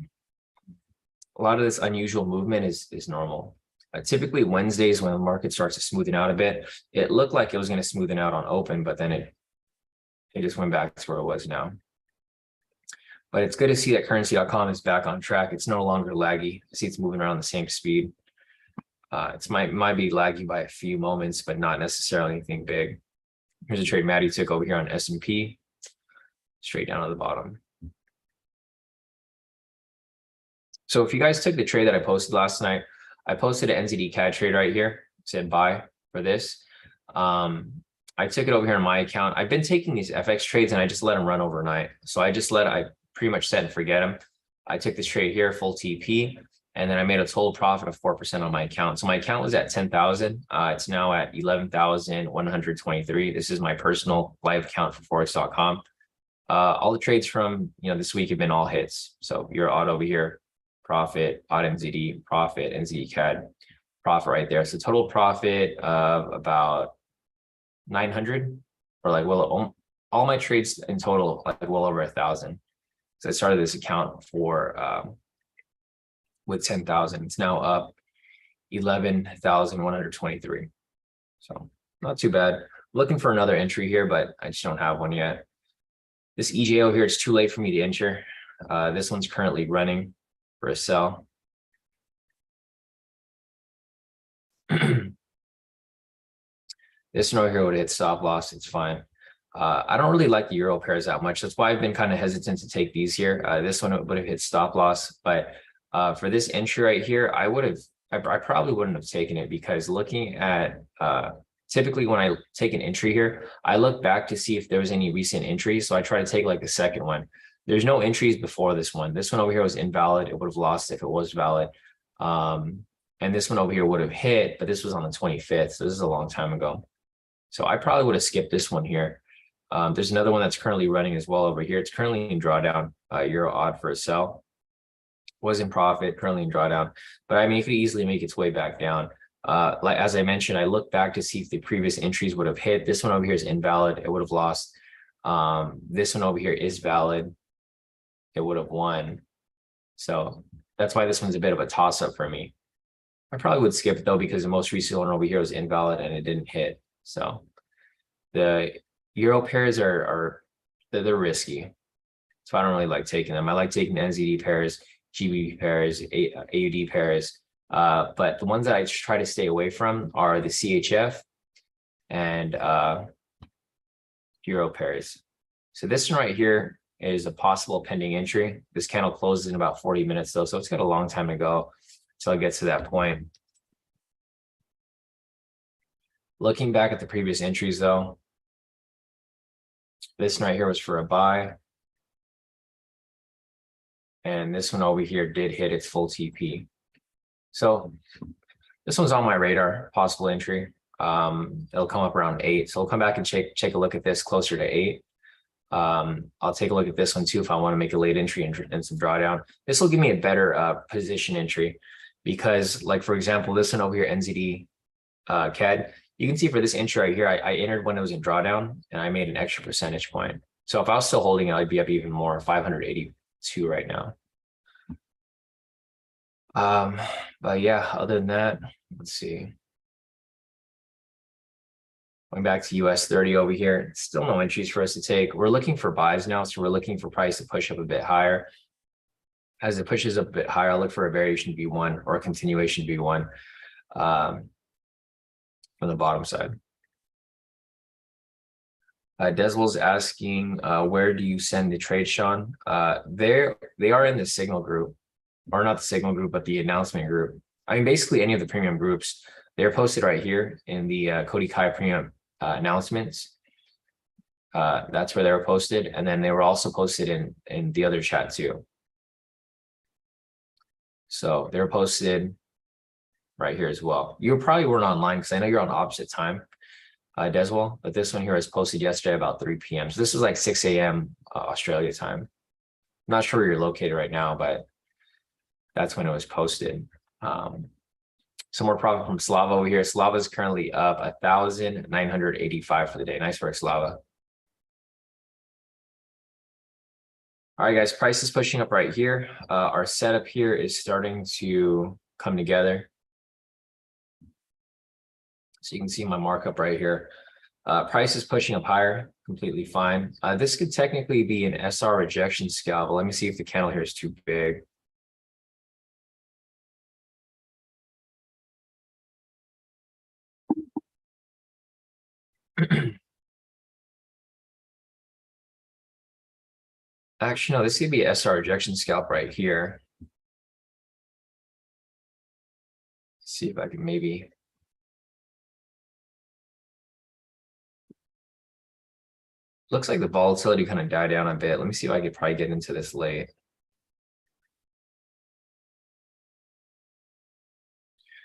a lot of this unusual movement is normal. Typically Wednesdays when the market starts to smoothen out a bit, it looked like it was going to smoothen out on open, but then it just went back to where it was now. But it's good to see that currency.com is back on track. It's no longer laggy. I see it's moving around the same speed. It might be laggy by a few moments, but not necessarily anything big. Here's a trade Maddie took over here on S&P, straight down to the bottom. So if you guys took the trade that I posted last night, I posted an NZD CAD trade right here, said buy for this. I took it over here on my account. I've been taking these FX trades and I just let them run overnight. So I pretty much set and forget them. I took this trade here, full TP, and then I made a total profit of 4% on my account. So my account was at 10,000. It's now at 11,123. This is my personal live account for Forex.com. All the trades from this week have been all hits. So your odd over here, profit, odd NZD, profit, NZD CAD, profit right there. So total profit of about 900, or like all my trades in total like well over 1,000. So I started this account for with 10,000. It's now up 11,123. So not too bad. Looking for another entry here, but I just don't have one yet. This EJO here, it's too late for me to enter. This one's currently running for a sell. This one over here would hit stop loss. It's fine. I don't really like the euro pairs that much. That's why I've been kind of hesitant to take these here. This one would have hit stop loss, but for this entry right here, I probably wouldn't have taken it, because looking at typically when I take an entry here, I look back to see if there was any recent entries. So I try to take like the second one. There's no entries before this one. This one over here was invalid. It would have lost if it was valid. And this one over here would have hit, but this was on the 25th. So this is a long time ago. So I probably would have skipped this one here. There's another one that's currently running as well over here. It's currently in drawdown, euro odd for a sell. Was in profit, currently in drawdown. But I mean, it could easily make its way back down. Like as I mentioned, I looked back to see if the previous entries would have hit. This one over here is invalid. It would have lost. This one over here is valid. It would have won. So that's why this one's a bit of a toss-up for me. I probably would skip it though, because the most recent one over here was invalid and it didn't hit. So the euro pairs they're risky. So I don't really like taking them. I like taking NZD pairs, GBP pairs, AUD pairs. But the ones that I try to stay away from are the CHF and euro pairs. So this one right here is a possible pending entry. This candle closes in about 40 minutes though, so it's got a long time to go until it gets to that point. Looking back at the previous entries though, this one right here was for a buy. And this one over here did hit its full TP. So this one's on my radar, possible entry. It'll come up around 8. So I'll come back and take a look at this closer to 8. I'll take a look at this one too if I want to make a late entry and some drawdown. This will give me a better position entry, because like, for example, this one over here, NZD CAD, you can see for this entry right here, I entered when it was in drawdown and I made an extra percentage point. So if I was still holding it, I'd be up even more, 582 right now. But yeah, other than that, let's see. Going back to US30 over here, still no entries for us to take. We're looking for buys now, so we're looking for price to push up a bit higher. As it pushes up a bit higher, I'll look for a variation V1 or a continuation V1 from the bottom side. Deswell's asking, where do you send the trade, Sean? They are in the signal group, or not the signal group, but the announcement group. I mean, basically any of the premium groups. They're posted right here in the Kodi Kai premium announcements. That's where they were posted, and then they were also posted in the other chat too. So they're posted right here as well. You probably weren't online because I know you're on opposite time, Deswell, but this one here was posted yesterday about 3 p.m. So this was like 6 a.m. Australia time. I'm not sure where you're located right now, but that's when it was posted. Some more profit from Slava over here. Slava is currently up 1,985 for the day. Nice work, Slava. All right, guys, price is pushing up right here. Our setup here is starting to come together. So you can see my markup right here. Price is pushing up higher, completely fine. This could technically be an SR rejection scalp, but let me see if the candle here is too big. Actually, no, this could be SR rejection scalp right here. Let's see if I can maybe. Looks like the volatility kind of died down a bit. Let me see if I could probably get into this late.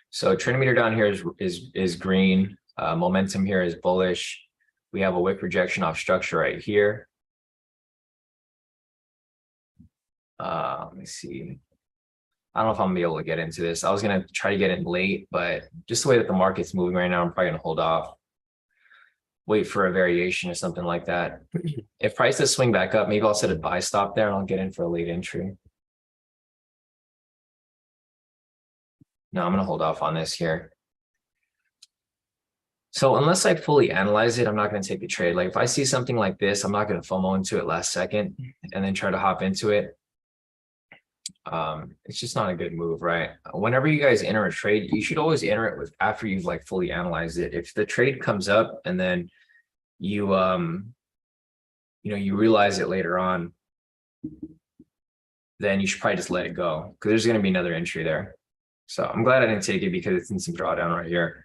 So trend meter down here is green. Momentum here is bullish. We have a wick rejection off structure right here. Let me see. I don't know if I'm gonna be able to get into this. I was gonna try to get in late, but just the way that the market's moving right now, I'm probably gonna hold off. Wait for a variation or something like that. If prices swing back up, maybe I'll set a buy stop there and I'll get in for a late entry. No, I'm gonna hold off on this here. So unless I fully analyze it, I'm not going to take the trade. Like if I see something like this, I'm not going to FOMO into it last second and then try to hop into it. It's just not a good move, right? Whenever you guys enter a trade, you should always enter it with after you've like fully analyzed it. If the trade comes up and then you you realize it later on, then you should probably just let it go because there's going to be another entry there. So I'm glad I didn't take it because it's in some drawdown right here.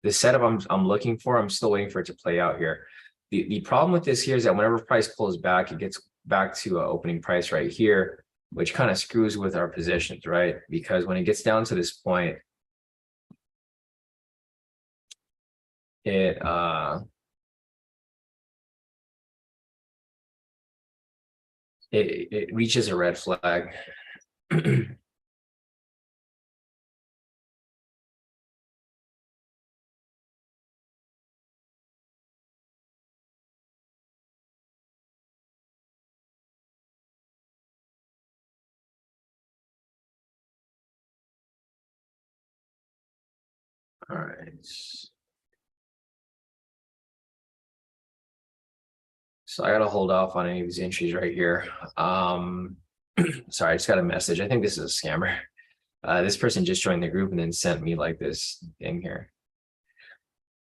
The setup I'm looking for, I'm still waiting for it to play out here. The problem with this here is that whenever price pulls back, it gets back to an opening price right here, which kind of screws with our positions, right? Because when it gets down to this point, it reaches a red flag. All right. So I gotta hold off on any of these entries right here. Sorry, I just got a message. I think this is a scammer. This person just joined the group and then sent me like this thing here.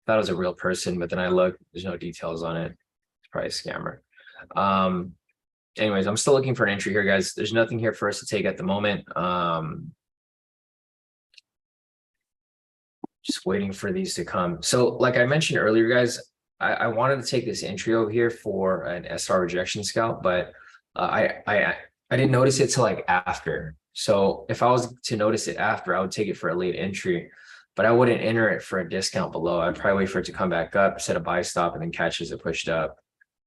Thought it was a real person, but then I looked, there's no details on it. It's probably a scammer. Anyways, I'm still looking for an entry here, guys. There's nothing here for us to take at the moment. Just waiting for these to come. So like I mentioned earlier, guys, I wanted to take this entry over here for an SR rejection scalp, but I didn't notice it till like after. So if I was to notice it after, I would take it for a late entry, but I wouldn't enter it for a discount below. I'd probably wait for it to come back up, set a buy stop, and then catch as it pushed up.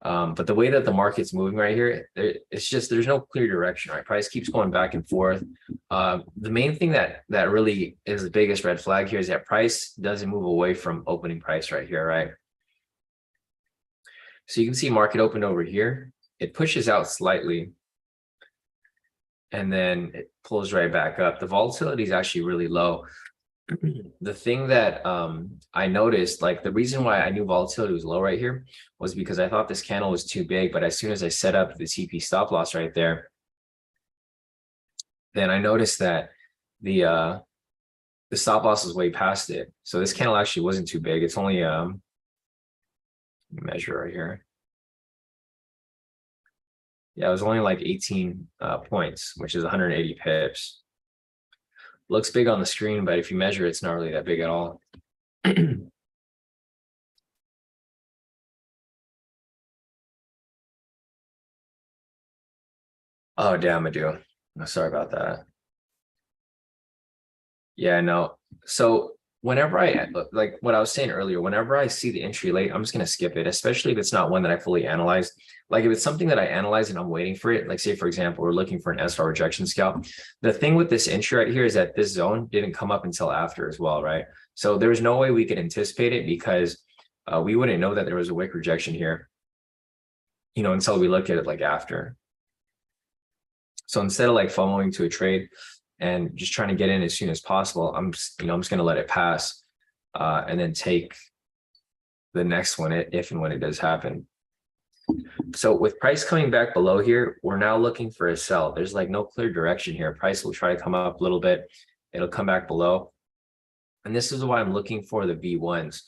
But the way that the market's moving right here, it's just there's no clear direction, right? Price keeps going back and forth. The main thing that really is the biggest red flag here is that price doesn't move away from opening price right here, right? So you can see market opened over here. It pushes out slightly, and then it pulls right back up. The volatility is actually really low. The thing that I noticed, like the reason why I knew volatility was low right here was because I thought this candle was too big, but as soon as I set up the TP stop loss right there, then I noticed that the stop loss was way past it. So this candle actually wasn't too big. It's only Measure right here. Yeah, it was only like 18 points, which is 180 pips. Looks big on the screen, but if you measure, it's not really that big at all. Oh, damn, I do. Sorry about that. Yeah, no. So whenever I like what I was saying earlier, whenever I see the entry late, I'm just gonna skip it, especially if it's not one that I fully analyzed. Like if it's something that I analyze and I'm waiting for it, like say for example, we're looking for an SR rejection scalp. The thing with this entry right here is that this zone didn't come up until after as well, right? So there's no way we could anticipate it because we wouldn't know that there was a wick rejection here, until we look at it like after. So instead of like following to a trade and just trying to get in as soon as possible, I'm just going to let it pass and then take the next one if and when it does happen. So with price coming back below here, we're now looking for a sell. There's like no clear direction here. Price will try to come up a little bit. It'll come back below. And this is why I'm looking for the V1s.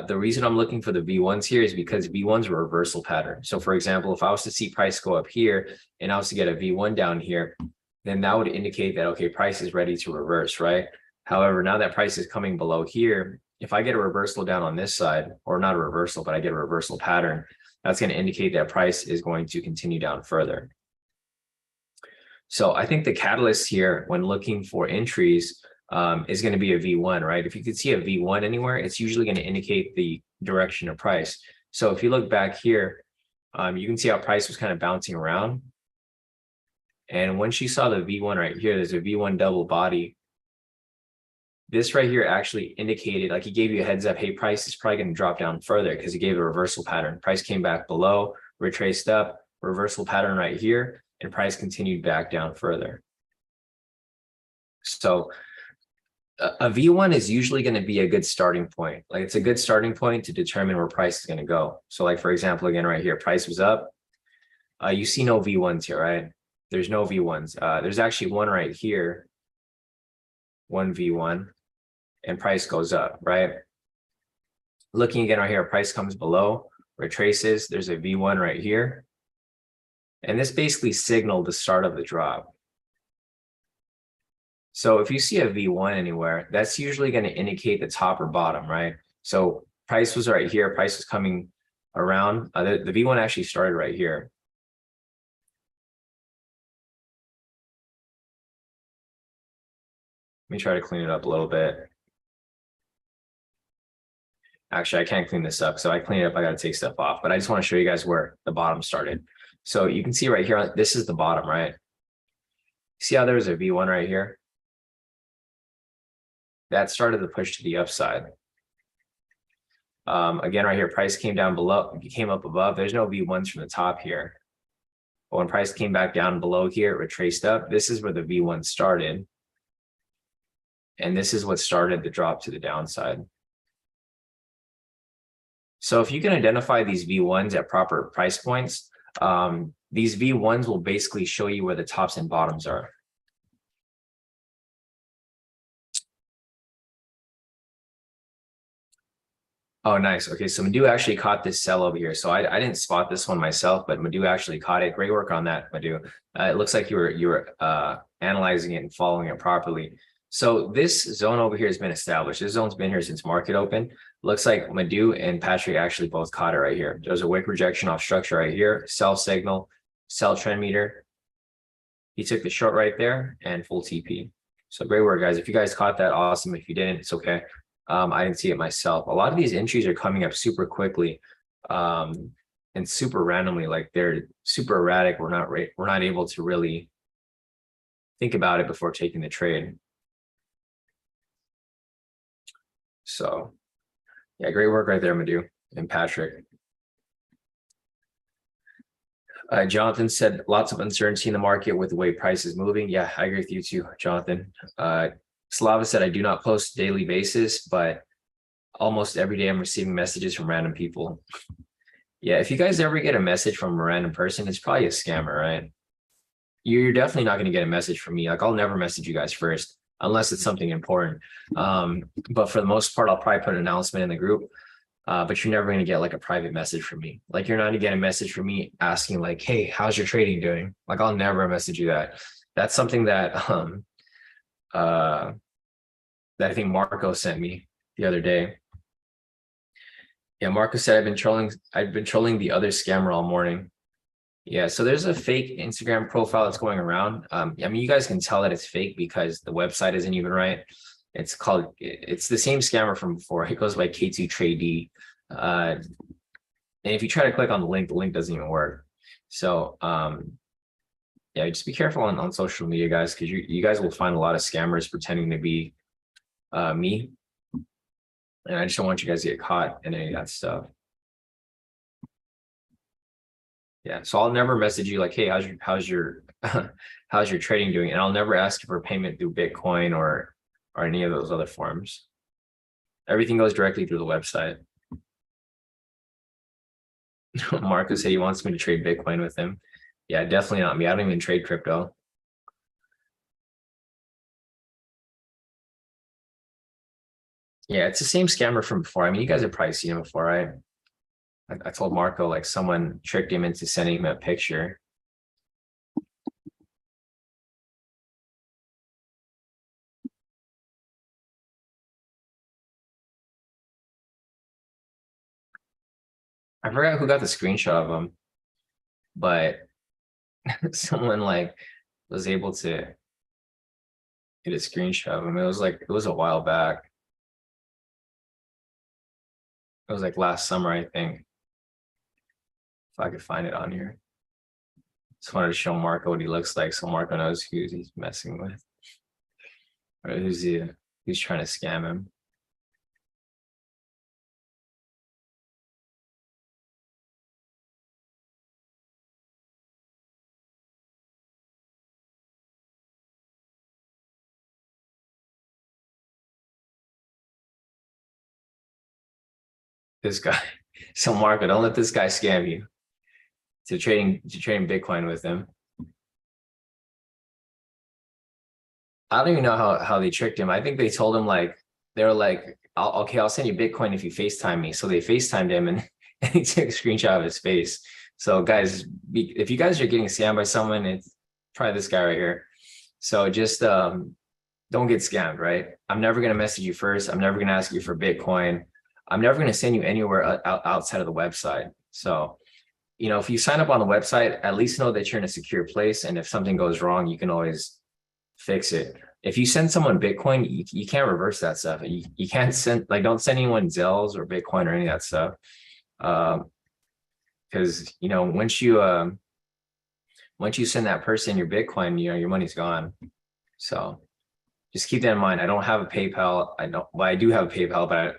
The reason I'm looking for the V1s here is because V1s are a reversal pattern. So for example, if I was to see price go up here and I was to get a V1 down here, then that would indicate that, okay, price is ready to reverse, right? However, now that price is coming below here, if I get a reversal down on this side, or not a reversal, but I get a reversal pattern, that's going to indicate that price is going to continue down further. So I think the catalyst here when looking for entries is going to be a V1, right? If you could see a V1 anywhere, it's usually going to indicate the direction of price. So if you look back here, you can see how price was kind of bouncing around. And once you saw the V1 right here, there's a V1 double body. This right here actually indicated, like he gave you a heads up, hey, price is probably going to drop down further because he gave a reversal pattern. Price came back below, retraced up, reversal pattern right here, and price continued back down further. So a V1 is usually going to be a good starting point. Like it's a good starting point to determine where price is going to go. So like, for example, again, right here, price was up. You see no V1s here, right? There's no V1s. There's actually one right here, one V1, and price goes up, right? Looking again right here, price comes below, retraces, there's a V1 right here. And this basically signaled the start of the drop. So if you see a V1 anywhere, that's usually going to indicate the top or bottom, right? So price was right here, price was coming around. The V1 actually started right here. Let me try to clean it up a little bit. Actually, I can't clean this up. So I clean it up, I got to take stuff off, but I just want to show you guys where the bottom started. So you can see right here, this is the bottom, right? See how there's a V1 right here? That started the push to the upside. Again, right here, price came down below, came up above. There's no V1s from the top here. But when price came back down below here, it retraced up. This is where the V1 started. And this is what started the drop to the downside. So if you can identify these V1s at proper price points, these V1s will basically show you where the tops and bottoms are. Oh, nice. Okay, so Madhu actually caught this sell over here. So I didn't spot this one myself, but Madhu actually caught it. Great work on that, Madhu. It looks like you were analyzing it and following it properly. So this zone over here has been established. This zone's been here since market open. Looks like Madhu and Patrick actually both caught it right here. There's a wick rejection off structure right here, sell signal, sell trend meter. He took the short right there and full TP. So great work, guys. If you guys caught that, awesome. If you didn't, it's okay. I didn't see it myself. A lot of these entries are coming up super quickly and super randomly. Like they're super erratic. We're not able to really think about it before taking the trade. So yeah, great work right there, Madhu and Patrick. Jonathan said lots of uncertainty in the market with the way price is moving. Yeah, I agree with you too, Jonathan. Slava said, I do not post daily basis, but almost every day I'm receiving messages from random people. Yeah, if you guys ever get a message from a random person, it's probably a scammer, right? You're definitely not going to get a message from me. Like I'll never message you guys first unless it's something important. But for the most part, I'll probably put an announcement in the group. but you're never going to get like a private message from me. Like you're not going to get a message from me asking like, hey, how's your trading doing? Like I'll never message you that. That's something that that I think Marco sent me the other day. Yeah, Marco said I've been trolling the other scammer all morning. Yeah, so there's a fake Instagram profile that's going around. I mean, you guys can tell that it's fake because the website isn't even right. It's the same scammer from before. It goes by K2 Trade. And if you try to click on the link doesn't even work. So yeah, just be careful on social media, guys, because you guys will find a lot of scammers pretending to be me. And I just don't want you guys to get caught in any of that stuff. Yeah, so I'll never message you like, hey, how's your how's your trading doing? And I'll never ask you for payment through Bitcoin or any of those other forms. Everything goes directly through the website. Marcus said he wants me to trade Bitcoin with him. Yeah, definitely not me. I don't even trade crypto. Yeah, it's the same scammer from before. I mean, you guys have probably seen him before, right? I told Marco like someone tricked him into sending him a picture. I forgot who got the screenshot of him, but someone like was able to get a screenshot of him. It was a while back. It was like last summer, I think. If I could find it on here. Just wanted to show Marco what he looks like so Marco knows who he's messing with. Or who's trying to scam him. This guy. So Marco, don't let this guy scam you to trading Bitcoin with him. I don't even know how they tricked him. I think they told him like they were like, I'll send you Bitcoin if you FaceTime me. So they FaceTimed him and he took a screenshot of his face. So guys, if you guys are getting scammed by someone, it's try this guy right here. So just don't get scammed, right? I'm never gonna message you first. I'm never gonna ask you for Bitcoin. I'm never gonna send you anywhere outside of the website. So, you know, if you sign up on the website, at least know that you're in a secure place. And if something goes wrong, you can always fix it. If you send someone Bitcoin, you can't reverse that stuff. You can't send, like, don't send anyone Zells or Bitcoin or any of that stuff. Because, you know, once you send that person your Bitcoin, you know, your money's gone. So just keep that in mind. I don't have a PayPal. I do have a PayPal, but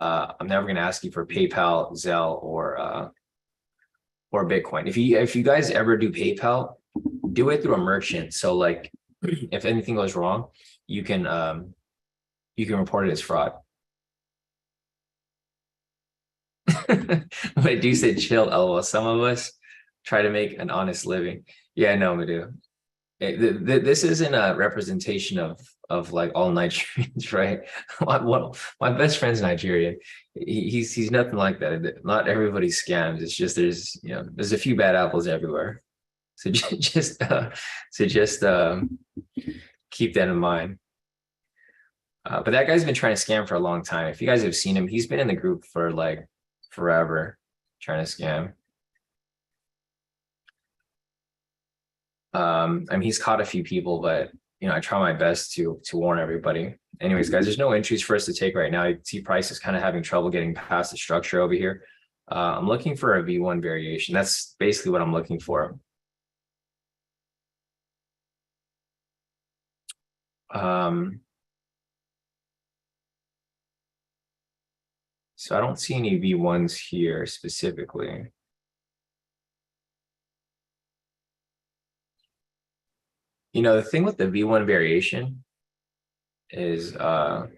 I'm never going to ask you for PayPal, Zelle, or Bitcoin. If you guys ever do PayPal, do it through a merchant. So like, if anything goes wrong, you can report it as fraud. But I do say chill, LOL. Some of us try to make an honest living. Yeah, no, Madhu. This isn't a representation of like all Nigerians, right? My best friend's Nigerian. He's nothing like that. Not everybody scams. It's just there's a few bad apples everywhere. So just keep that in mind. But that guy's been trying to scam for a long time. If you guys have seen him, he's been in the group for like forever trying to scam. I mean, he's caught a few people, but you know, I try my best to warn everybody. Anyways, guys, there's no entries for us to take right now. You see price is kind of having trouble getting past the structure over here. I'm looking for a V1 variation. That's basically what I'm looking for. So I don't see any V1s here specifically. You know, the thing with the V1 variation is that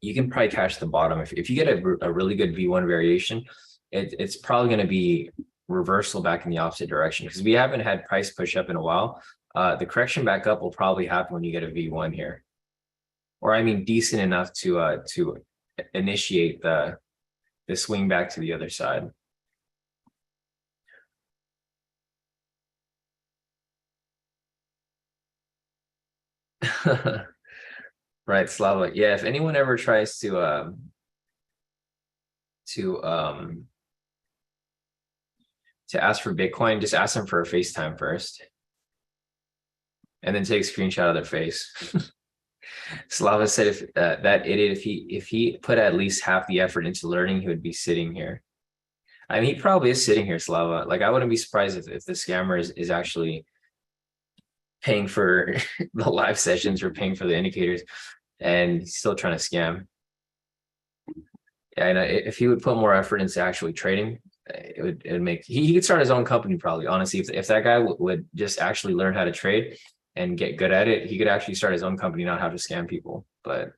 you can probably catch the bottom. If you get a really good V1 variation, it's probably going to be reversal back in the opposite direction because we haven't had price push up in a while. The correction back up will probably happen when you get a V1 here, or I mean decent enough to initiate the swing back to the other side. Right, Slava. Yeah, if anyone ever tries to ask for Bitcoin, just ask them for a FaceTime first, and then take a screenshot of their face. Slava said, if that idiot, if he put at least half the effort into learning, he would be sitting here. I mean, he probably is sitting here, Slava. Like, I wouldn't be surprised if the scammer is actually paying for the live sessions or paying for the indicators, and he's still trying to scam. Yeah, and if he would put more effort into actually trading, it would make he could start his own company probably. Honestly, if that guy would just actually learn how to trade and get good at it, he could actually start his own company, not how to scam people. But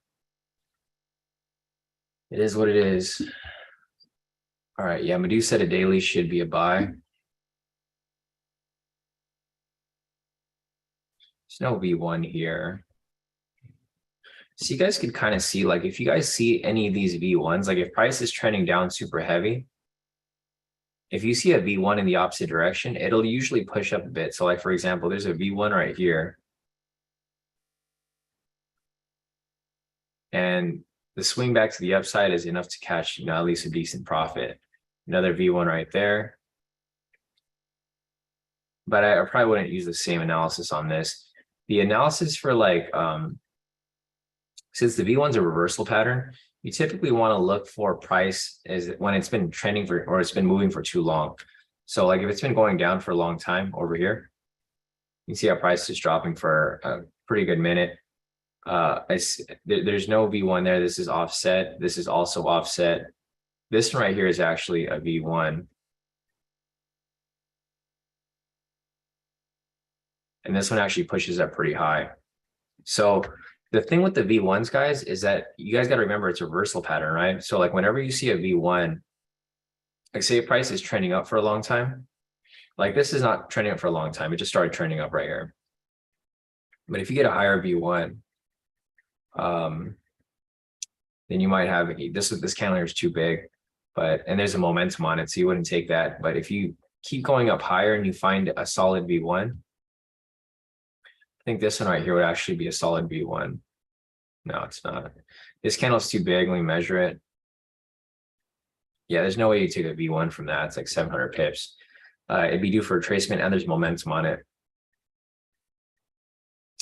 it is what it is. All right, yeah, Medusa said a daily should be a buy. There's no V1 here. So you guys could kind of see, like, if you guys see any of these V1s, like if price is trending down super heavy, if you see a V1 in the opposite direction, it'll usually push up a bit. So like, for example, there's a V1 right here. And the swing back to the upside is enough to catch, at least a decent profit. Another V1 right there. But I probably wouldn't use the same analysis on this. The analysis for like, since the V1's a reversal pattern, you typically want to look for price is when it's been trending for, or it's been moving for too long. So like if it's been going down for a long time over here, you can see how price is dropping for a pretty good minute. There's no V1 there. This is offset. This is also offset. This one right here is actually a V1. And this one actually pushes up pretty high. So the thing with the V1s, guys, is that you guys got to remember it's a reversal pattern, right? So like whenever you see a V1, like say a price is trending up for a long time, like this is not trending up for a long time. It just started trending up right here. But if you get a higher V1, then you might have this candle here is too big, and there's a momentum on it, so you wouldn't take that. But if you keep going up higher and you find a solid V1, I think this one right here would actually be a solid V1. No, it's not. This candle's too big. Let me measure it. Yeah, there's no way you take a V1 from that. It's like 700 pips. It'd be due for retracement, and there's momentum on it.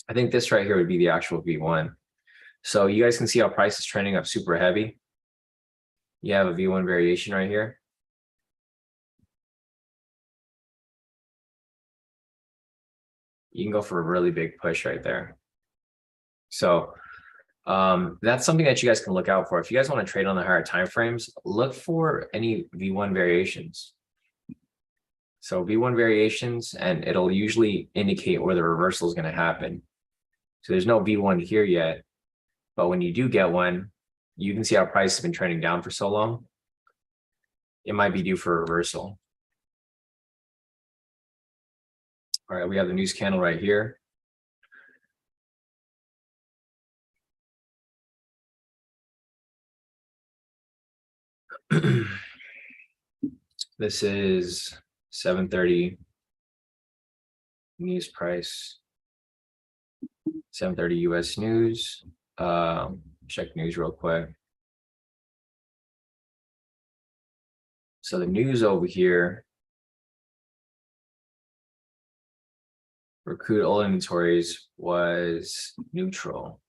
I think this right here would be the actual V1. So you guys can see how price is trending up super heavy. You have a V1 variation right here. You can go for a really big push right there. So that's something that you guys can look out for. If you guys want to trade on the higher time frames, look for any V1 variations. So V1 variations, and it'll usually indicate where the reversal is going to happen. So there's no V1 here yet, but when you do get one, you can see how price has been trending down for so long. It might be due for a reversal. All right, we have the news candle right here. This is 7:30 news price, 7:30 US news. Check news real quick. So the news over here, for crude oil inventories was neutral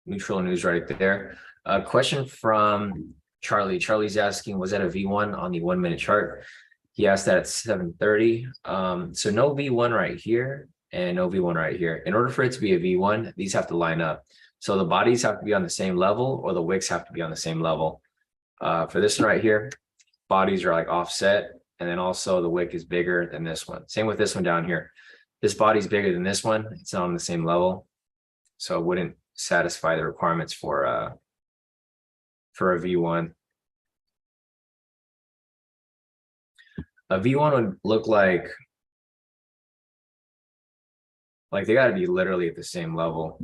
news right there. A question from Charlie. Charlie's asking, was that a V1 on the 1 minute chart? He asked that at 7:30. So no V1 right here and no V1 right here. In order for it to be a V1, these have to line up. So the bodies have to be on the same level, or the wicks have to be on the same level. For this one right here, bodies are like offset, and then also the wick is bigger than this one. Same with this one down here. This body's bigger than this one. It's not on the same level, so it wouldn't satisfy the requirements for a V1. A V1 would look like Like they got to be literally at the same level.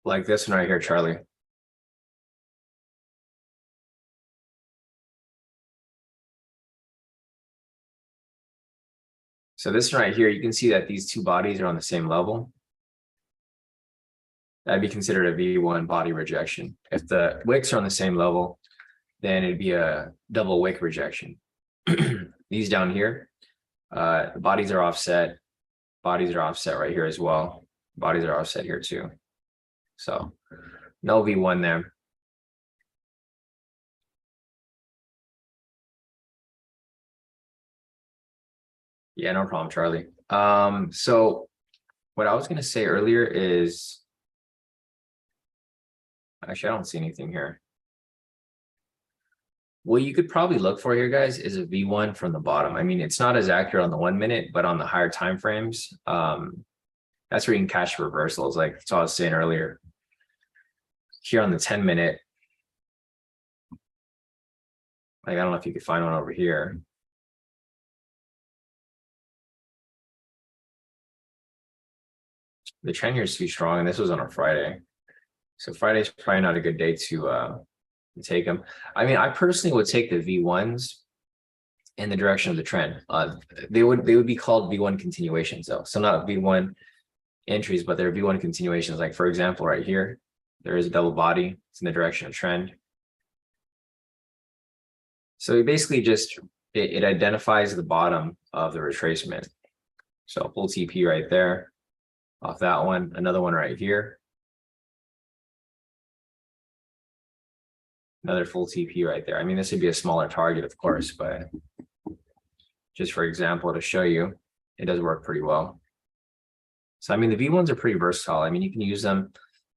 Like this one right here, Charlie. So this one right here, you can see that these two bodies are on the same level. That'd be considered a V1 body rejection. If the wicks are on the same level, then it'd be a double wick rejection. These down here, the bodies are offset. Bodies are offset right here as well. Bodies are offset here too. So no V1 there. Yeah, no problem, Charlie. So what I was going to say earlier is, actually, I don't see anything here. What you could probably look for here, guys, is a V1 from the bottom. I mean, it's not as accurate on the 1 minute, but on the higher time frames, that's where you can catch reversals. Like that's what I was saying earlier. Here on the 10 minute, like I don't know if you could find one over here. The trend here is too strong, and this was on a Friday. So Friday's probably not a good day to take them. I mean, I personally would take the V1s in the direction of the trend. They would be called V1 continuations though. So not V1 entries, but they're V1 continuations. Like for example, right here, there is a double body. It's in the direction of trend. So it basically just, it identifies the bottom of the retracement. So full TP right there off that one, another one right here. Another full TP right there. I mean, this would be a smaller target, of course, but just for example, to show you, it does work pretty well. So, I mean, the V1s are pretty versatile. I mean, you can use them.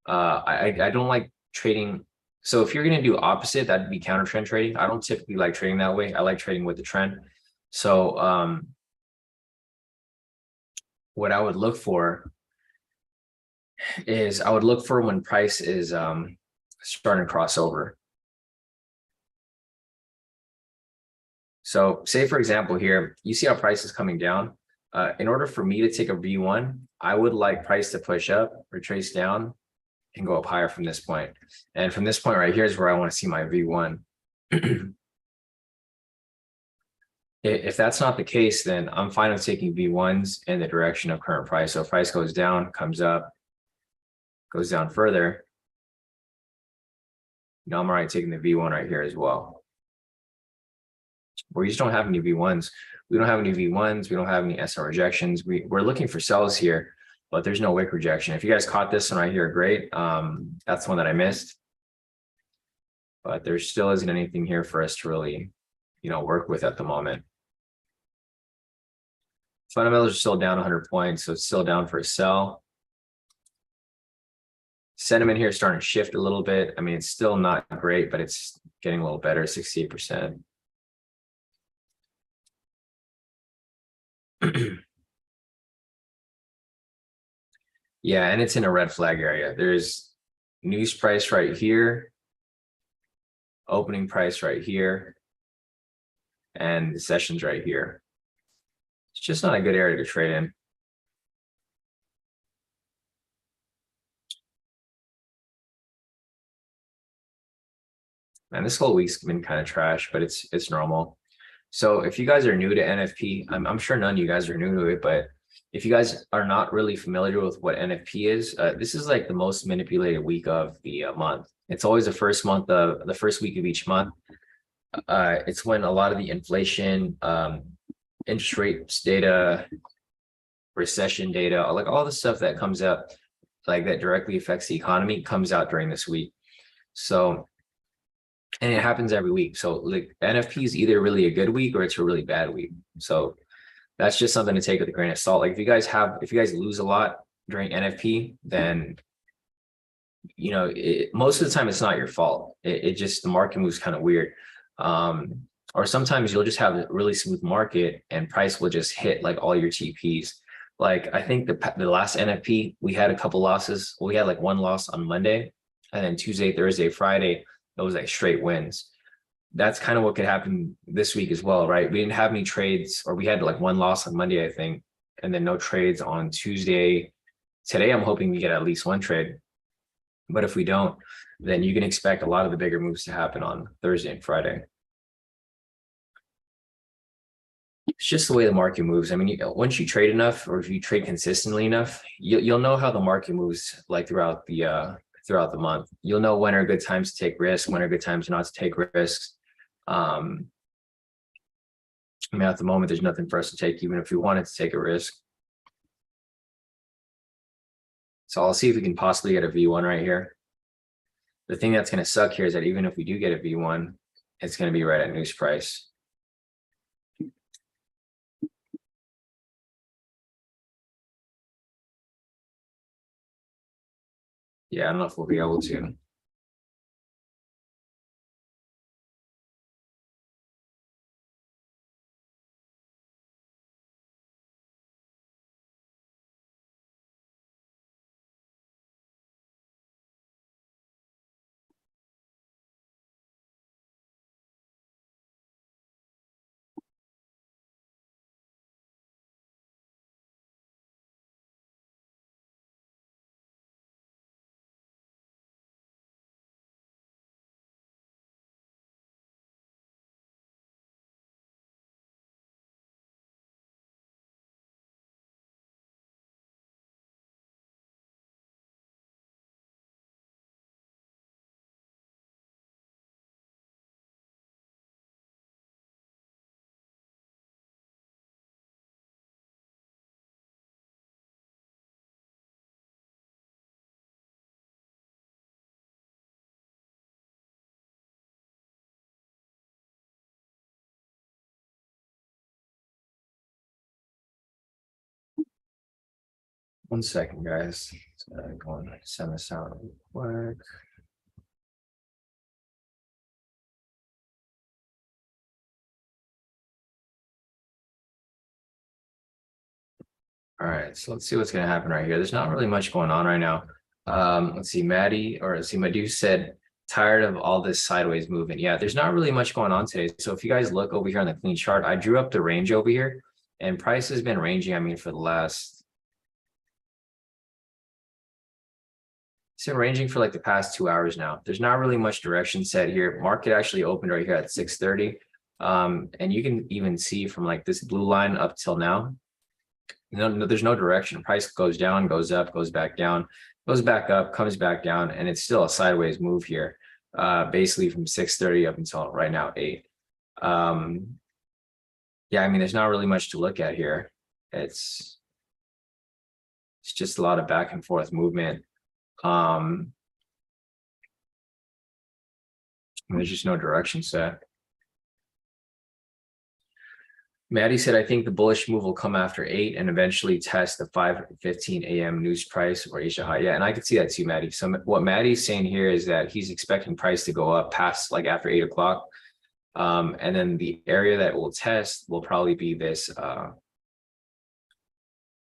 I don't like trading. So if you're going to do opposite, that'd be counter trend trading. I don't typically like trading that way. I like trading with the trend. So what I would look for is when price is starting to cross over. So say, for example, here, you see how price is coming down. In order for me to take a V1, I would like price to push up, retrace down, and go up higher from this point. And from this point right here is where I want to see my V1. If that's not the case, then I'm fine with taking V1s in the direction of current price. So if price goes down, comes up, goes down further, I'm all right taking the V1 right here as well. We just don't have any V1s. We don't have any V1s. We don't have any SR rejections. We're looking for sells here, but there's no wick rejection. If you guys caught this one right here, great. That's the one that I missed. But there still isn't anything here for us to really, work with at the moment. Fundamentals are still down 100 points, so it's still down for a sell. Sentiment here is starting to shift a little bit. I mean, it's still not great, but it's getting a little better, 68%. Yeah, and it's in a red flag area. There's news price right here, opening price right here, and the sessions right here. It's just not a good area to trade in. And this whole week's been kind of trash, but it's normal. So if you guys are new to NFP, I'm sure none of you guys are new to it, but if you guys are not really familiar with what NFP is, this is like the most manipulated week of the month. It's always the first week of each month. It's when a lot of the inflation, interest rates data, recession data, like all the stuff that comes up, like that directly affects the economy, comes out during this week. So, and it happens every week. So like NFP is either really a good week or it's a really bad week. So that's just something to take with a grain of salt. Like if you guys lose a lot during NFP, then most of the time it's not your fault. It just, the market moves kind of weird. Or sometimes you'll just have a really smooth market and price will just hit like all your TPs. Like I think the last NFP, we had a couple losses. We had like one loss on Monday, and then Tuesday, Thursday, Friday, it was like straight wins. That's kind of what could happen this week as well, right? We didn't have any trades, or we had like one loss on Monday, I think. and then no trades on Tuesday. Today, I'm hoping we get at least one trade. But if we don't, then you can expect a lot of the bigger moves to happen on Thursday and Friday. It's just the way the market moves. I mean, once you trade enough, or if you trade consistently enough, you'll know how the market moves like throughout the month. You'll know when are good times to take risks, when are good times not to take risks. I mean, at the moment, there's nothing for us to take, even if we wanted to take a risk. So I'll see if we can possibly get a V1 right here. The thing that's going to suck here is that even if we do get a V1, it's going to be right at news price. Yeah, I don't know if we'll be able to. One second, guys. Go on, send this out real quick. All right, so let's see what's going to happen right here. There's not really much going on right now. Let's see, Madhu said, tired of all this sideways movement. Yeah, there's not really much going on today. So if you guys look over here on the clean chart, I drew up the range over here, and price has been ranging, I mean, for the last, it's been ranging for like the past 2 hours now. There's not really much direction set here. Market actually opened right here at 6:30. And you can even see from like this blue line up till now, no, there's no direction. Price goes down, goes up, goes back down, goes back up, comes back down, and it's still a sideways move here, basically from 6:30 up until right now 8. Yeah, I mean, there's not really much to look at here. It's just a lot of back and forth movement. There's just no direction set. Maddie said, I think the bullish move will come after 8 and eventually test the 5:15 a.m. news price or Asia high. Yeah, and I could see that too, Maddie. So what Maddie's saying here is that he's expecting price to go up past like after 8 o'clock. And then the area that will test will probably be this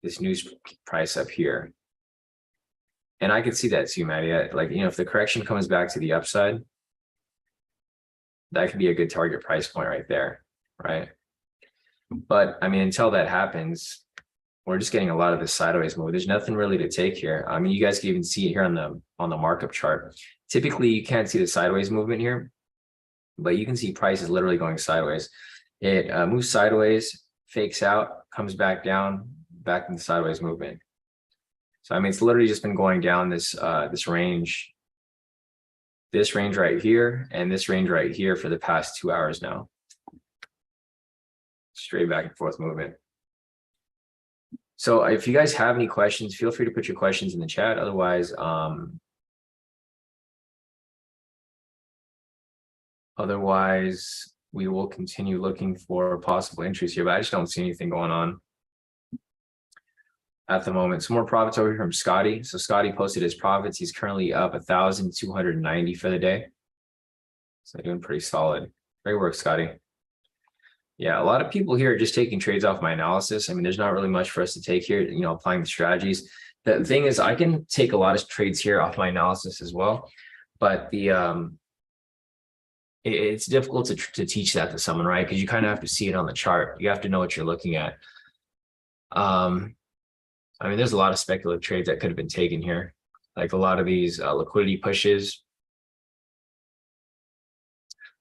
this news price up here. And I could see that too, Maddie. Like, you know, if the correction comes back to the upside, that could be a good target price point right there, right? But I mean, until that happens, we're just getting a lot of this sideways move. There's nothing really to take here. I mean, you guys can even see it here on the markup chart. Typically, you can't see the sideways movement here, but you can see price is literally going sideways. It moves sideways, fakes out, comes back down, back in the sideways movement. So I mean, it's literally just been going down this range right here, and this range right here for the past 2 hours now. Straight back and forth movement. So if you guys have any questions, feel free to put your questions in the chat. Otherwise, we will continue looking for possible entries here, but I just don't see anything going on at the moment. Some more profits over here from Scotty. So Scotty posted his profits. He's currently up 1,290 for the day. So doing pretty solid. Great work, Scotty. Yeah, a lot of people here are just taking trades off my analysis. I mean, there's not really much for us to take here, you know, applying the strategies. The thing is, I can take a lot of trades here off my analysis as well, but it's difficult to teach that to someone, right? Because you kind of have to see it on the chart. You have to know what you're looking at. I mean, there's a lot of speculative trades that could have been taken here. Like a lot of these liquidity pushes,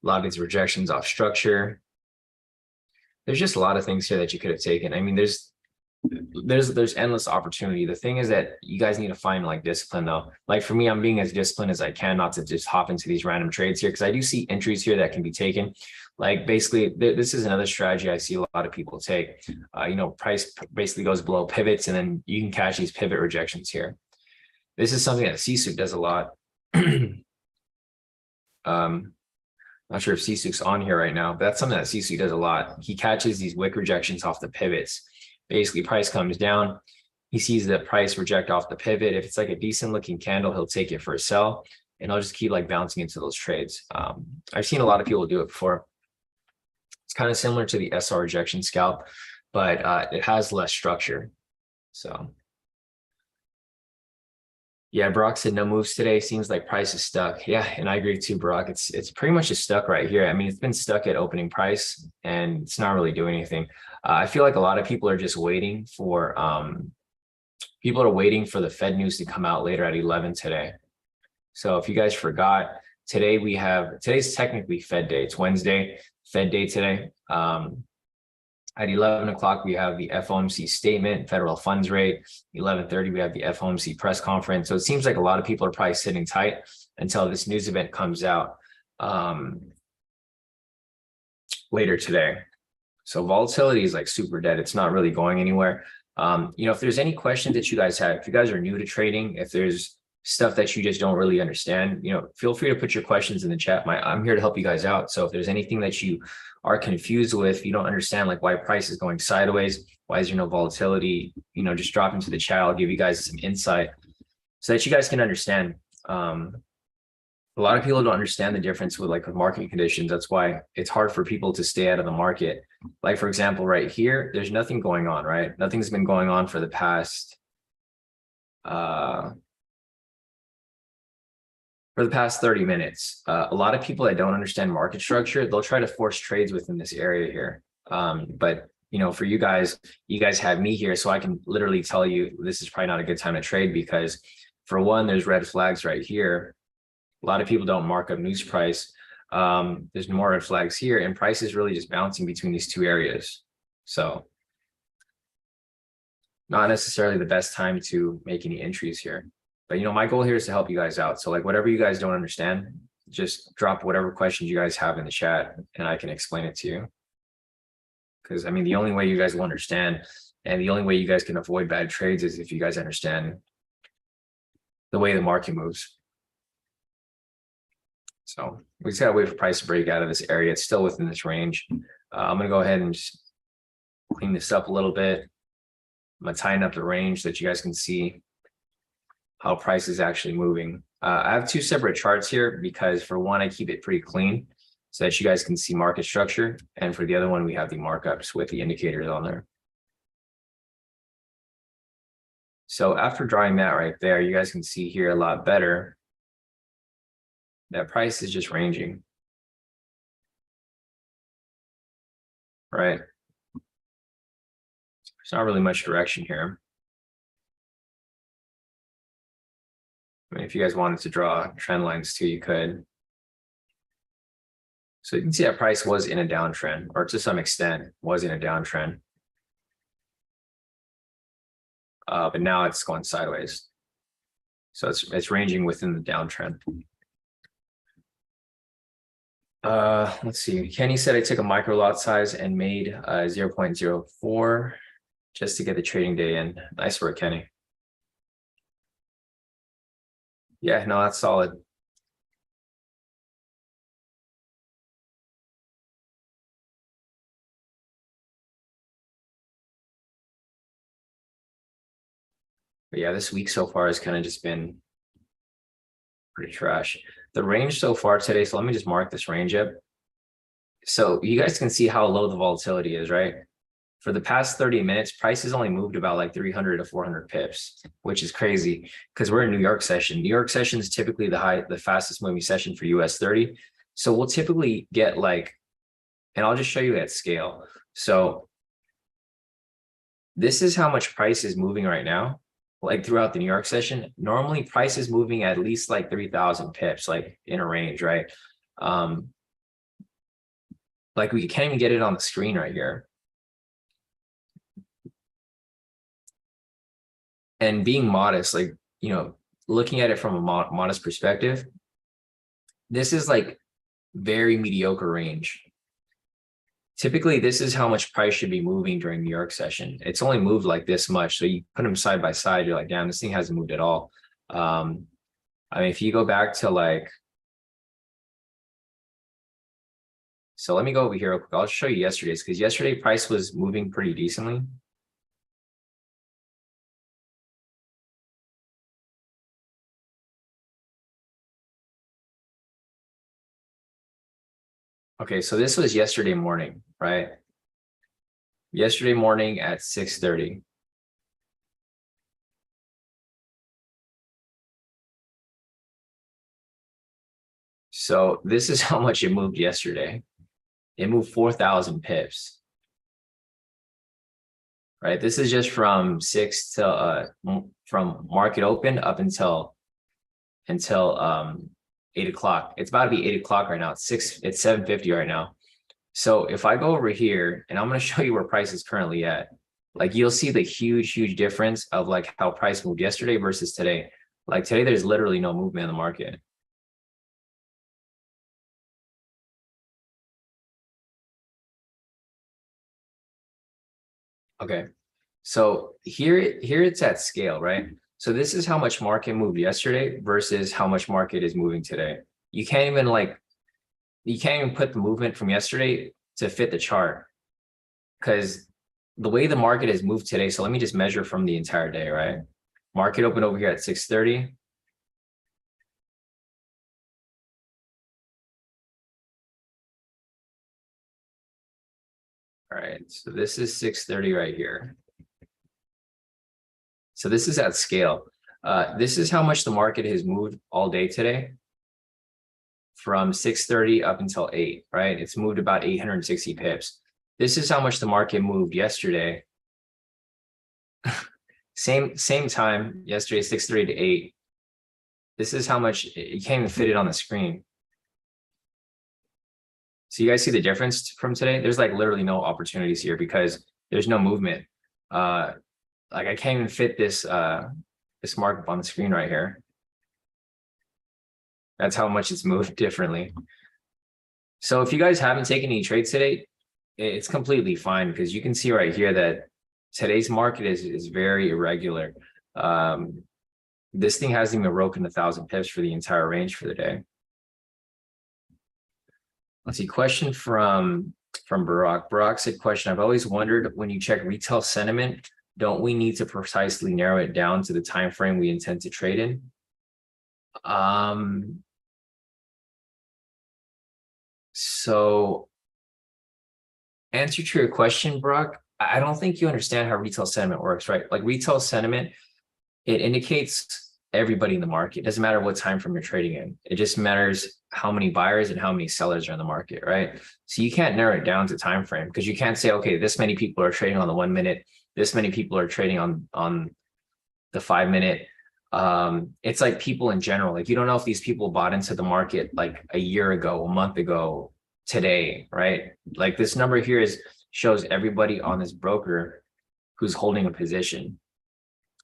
a lot of these rejections off structure. There's just a lot of things here that you could have taken. I mean, there's endless opportunity. The thing is that you guys need to find like discipline though. Like for me, I'm being as disciplined as I can not to just hop into these random trades here, because I do see entries here that can be taken. Like basically, this is another strategy I see a lot of people take. You know, price basically goes below pivots, and then you can catch these pivot rejections here. This is something that CSUK does a lot. Not sure if CSUK's on here right now, but that's something that CSUK does a lot. He catches these wick rejections off the pivots. Basically, price comes down. He sees the price reject off the pivot. If it's like a decent looking candle, he'll take it for a sell, and I'll just keep like bouncing into those trades. I've seen a lot of people do it before. It's kind of similar to the SR rejection scalp, but it has less structure. So yeah, Brock said no moves today. Seems like price is stuck. Yeah, and I agree too, Brock. It's pretty much just stuck right here. I mean, it's been stuck at opening price, and it's not really doing anything. I feel like a lot of people are just waiting for the Fed news to come out later at 11 today. So if you guys forgot, today's technically Fed day. It's Wednesday, Fed day today. At 11 o'clock, we have the FOMC statement, federal funds rate. 11:30, we have the FOMC press conference. So it seems like a lot of people are probably sitting tight until this news event comes out later today. So volatility is like super dead. It's not really going anywhere. You know, if there's any questions that you guys have, if you guys are new to trading, if there's stuff that you just don't really understand, you know, feel free to put your questions in the chat. I'm here to help you guys out. So if there's anything that you are confused with, you don't understand like why price is going sideways, why is there no volatility, you know, just drop into the chat. I'll give you guys some insight so that you guys can understand. A lot of people don't understand the difference with market conditions. That's why it's hard for people to stay out of the market. Like for example, right here, there's nothing going on, right? Nothing's been going on for the past 30 minutes. A lot of people that don't understand market structure, they'll try to force trades within this area here. But you know, for you guys have me here, so I can literally tell you this is probably not a good time to trade, because for one, there's red flags right here. A lot of people don't mark up news price. There's more red flags here, and price is really just bouncing between these two areas. So not necessarily the best time to make any entries here. But, you know, my goal here is to help you guys out. So like whatever you guys don't understand, just drop whatever questions you guys have in the chat and I can explain it to you. Because I mean, the only way you guys will understand and the only way you guys can avoid bad trades is if you guys understand the way the market moves. So we just gotta wait for price to break out of this area. It's still within this range. I'm gonna go ahead and just clean this up a little bit. I'm gonna tighten up the range so that you guys can see how price is actually moving. I have two separate charts here because for one, I keep it pretty clean so that you guys can see market structure. And for the other one, we have the markups with the indicators on there. So after drawing that right there, you guys can see here a lot better that price is just ranging, right? There's not really much direction here. I mean, if you guys wanted to draw trend lines too, you could. So you can see that price was in a downtrend, or to some extent was in a downtrend. But now it's going sideways. So it's ranging within the downtrend. Let's see. Kenny said I took a micro lot size and made 0.04 just to get the trading day in. Nice work, Kenny. Yeah, no, that's solid. But yeah, this week so far has kind of just been pretty trash. The range so far today, so let me just mark this range up. So you guys can see how low the volatility is, right? For the past 30 minutes, price has only moved about like 300 to 400 pips, which is crazy because we're in New York session. New York session is typically the fastest moving session for US30. So we'll typically get like, and I'll just show you at scale. So This is how much price is moving right now, like throughout the New York session. Normally price is moving at least like 3,000 pips, like in a range, right? Like we can't even get it on the screen right here. And being modest, like, you know, looking at it from a modest perspective, this is like very mediocre range. Typically, this is how much price should be moving during New York session. It's only moved like this much. So you put them side by side, you're like, damn, this thing hasn't moved at all. I mean, if you go back to like, so let me go over here real quick. I'll show you yesterday's, because yesterday price was moving pretty decently. Okay, so this was yesterday morning, right? Yesterday morning at 6:30. So this is how much it moved yesterday. It moved 4,000 pips. Right? This is just from 6 to from market open up until 8 o'clock. It's about to be 8 o'clock right now. It's 7:50 right now. So if I go over here and I'm going to show you where price is currently at, like you'll see the huge difference of like how price moved yesterday versus today. Like today, there's literally no movement in the market. Okay, so here it's at scale, right? So this is how much market moved yesterday versus how much market is moving today. You can't even put the movement from yesterday to fit the chart, because the way the market has moved today. So let me just measure from the entire day, right? Market opened over here at 6:30. All right, so this is 6:30 right here. So this is at scale. This is how much the market has moved all day today, from 6:30 up until 8, right? It's moved about 860 pips. This is how much the market moved yesterday. Same time yesterday, 6:30 to 8. This is how much, you can't even fit it on the screen. So you guys see the difference from today? There's like literally no opportunities here because there's no movement. Like I can't even fit this this markup on the screen right here. That's how much it's moved differently. So if you guys haven't taken any trades today, it's completely fine, because you can see right here that today's market is very irregular. This thing hasn't even broken 1,000 pips for the entire range for the day. Let's see, question from Barack. Barack said, question, I've always wondered, when you check retail sentiment, don't we need to precisely narrow it down to the time frame we intend to trade in? So answer to your question, Barack, I don't think you understand how retail sentiment works, right? Like retail sentiment, it indicates everybody in the market. It doesn't matter what time frame you're trading in. It just matters how many buyers and how many sellers are in the market, right? So you can't narrow it down to time frame, because you can't say, okay, this many people are trading on the 1 minute, this many people are trading on the 5 minute. It's like people in general. Like you don't know if these people bought into the market like a year ago, a month ago, today, right? Like this number here shows everybody on this broker who's holding a position.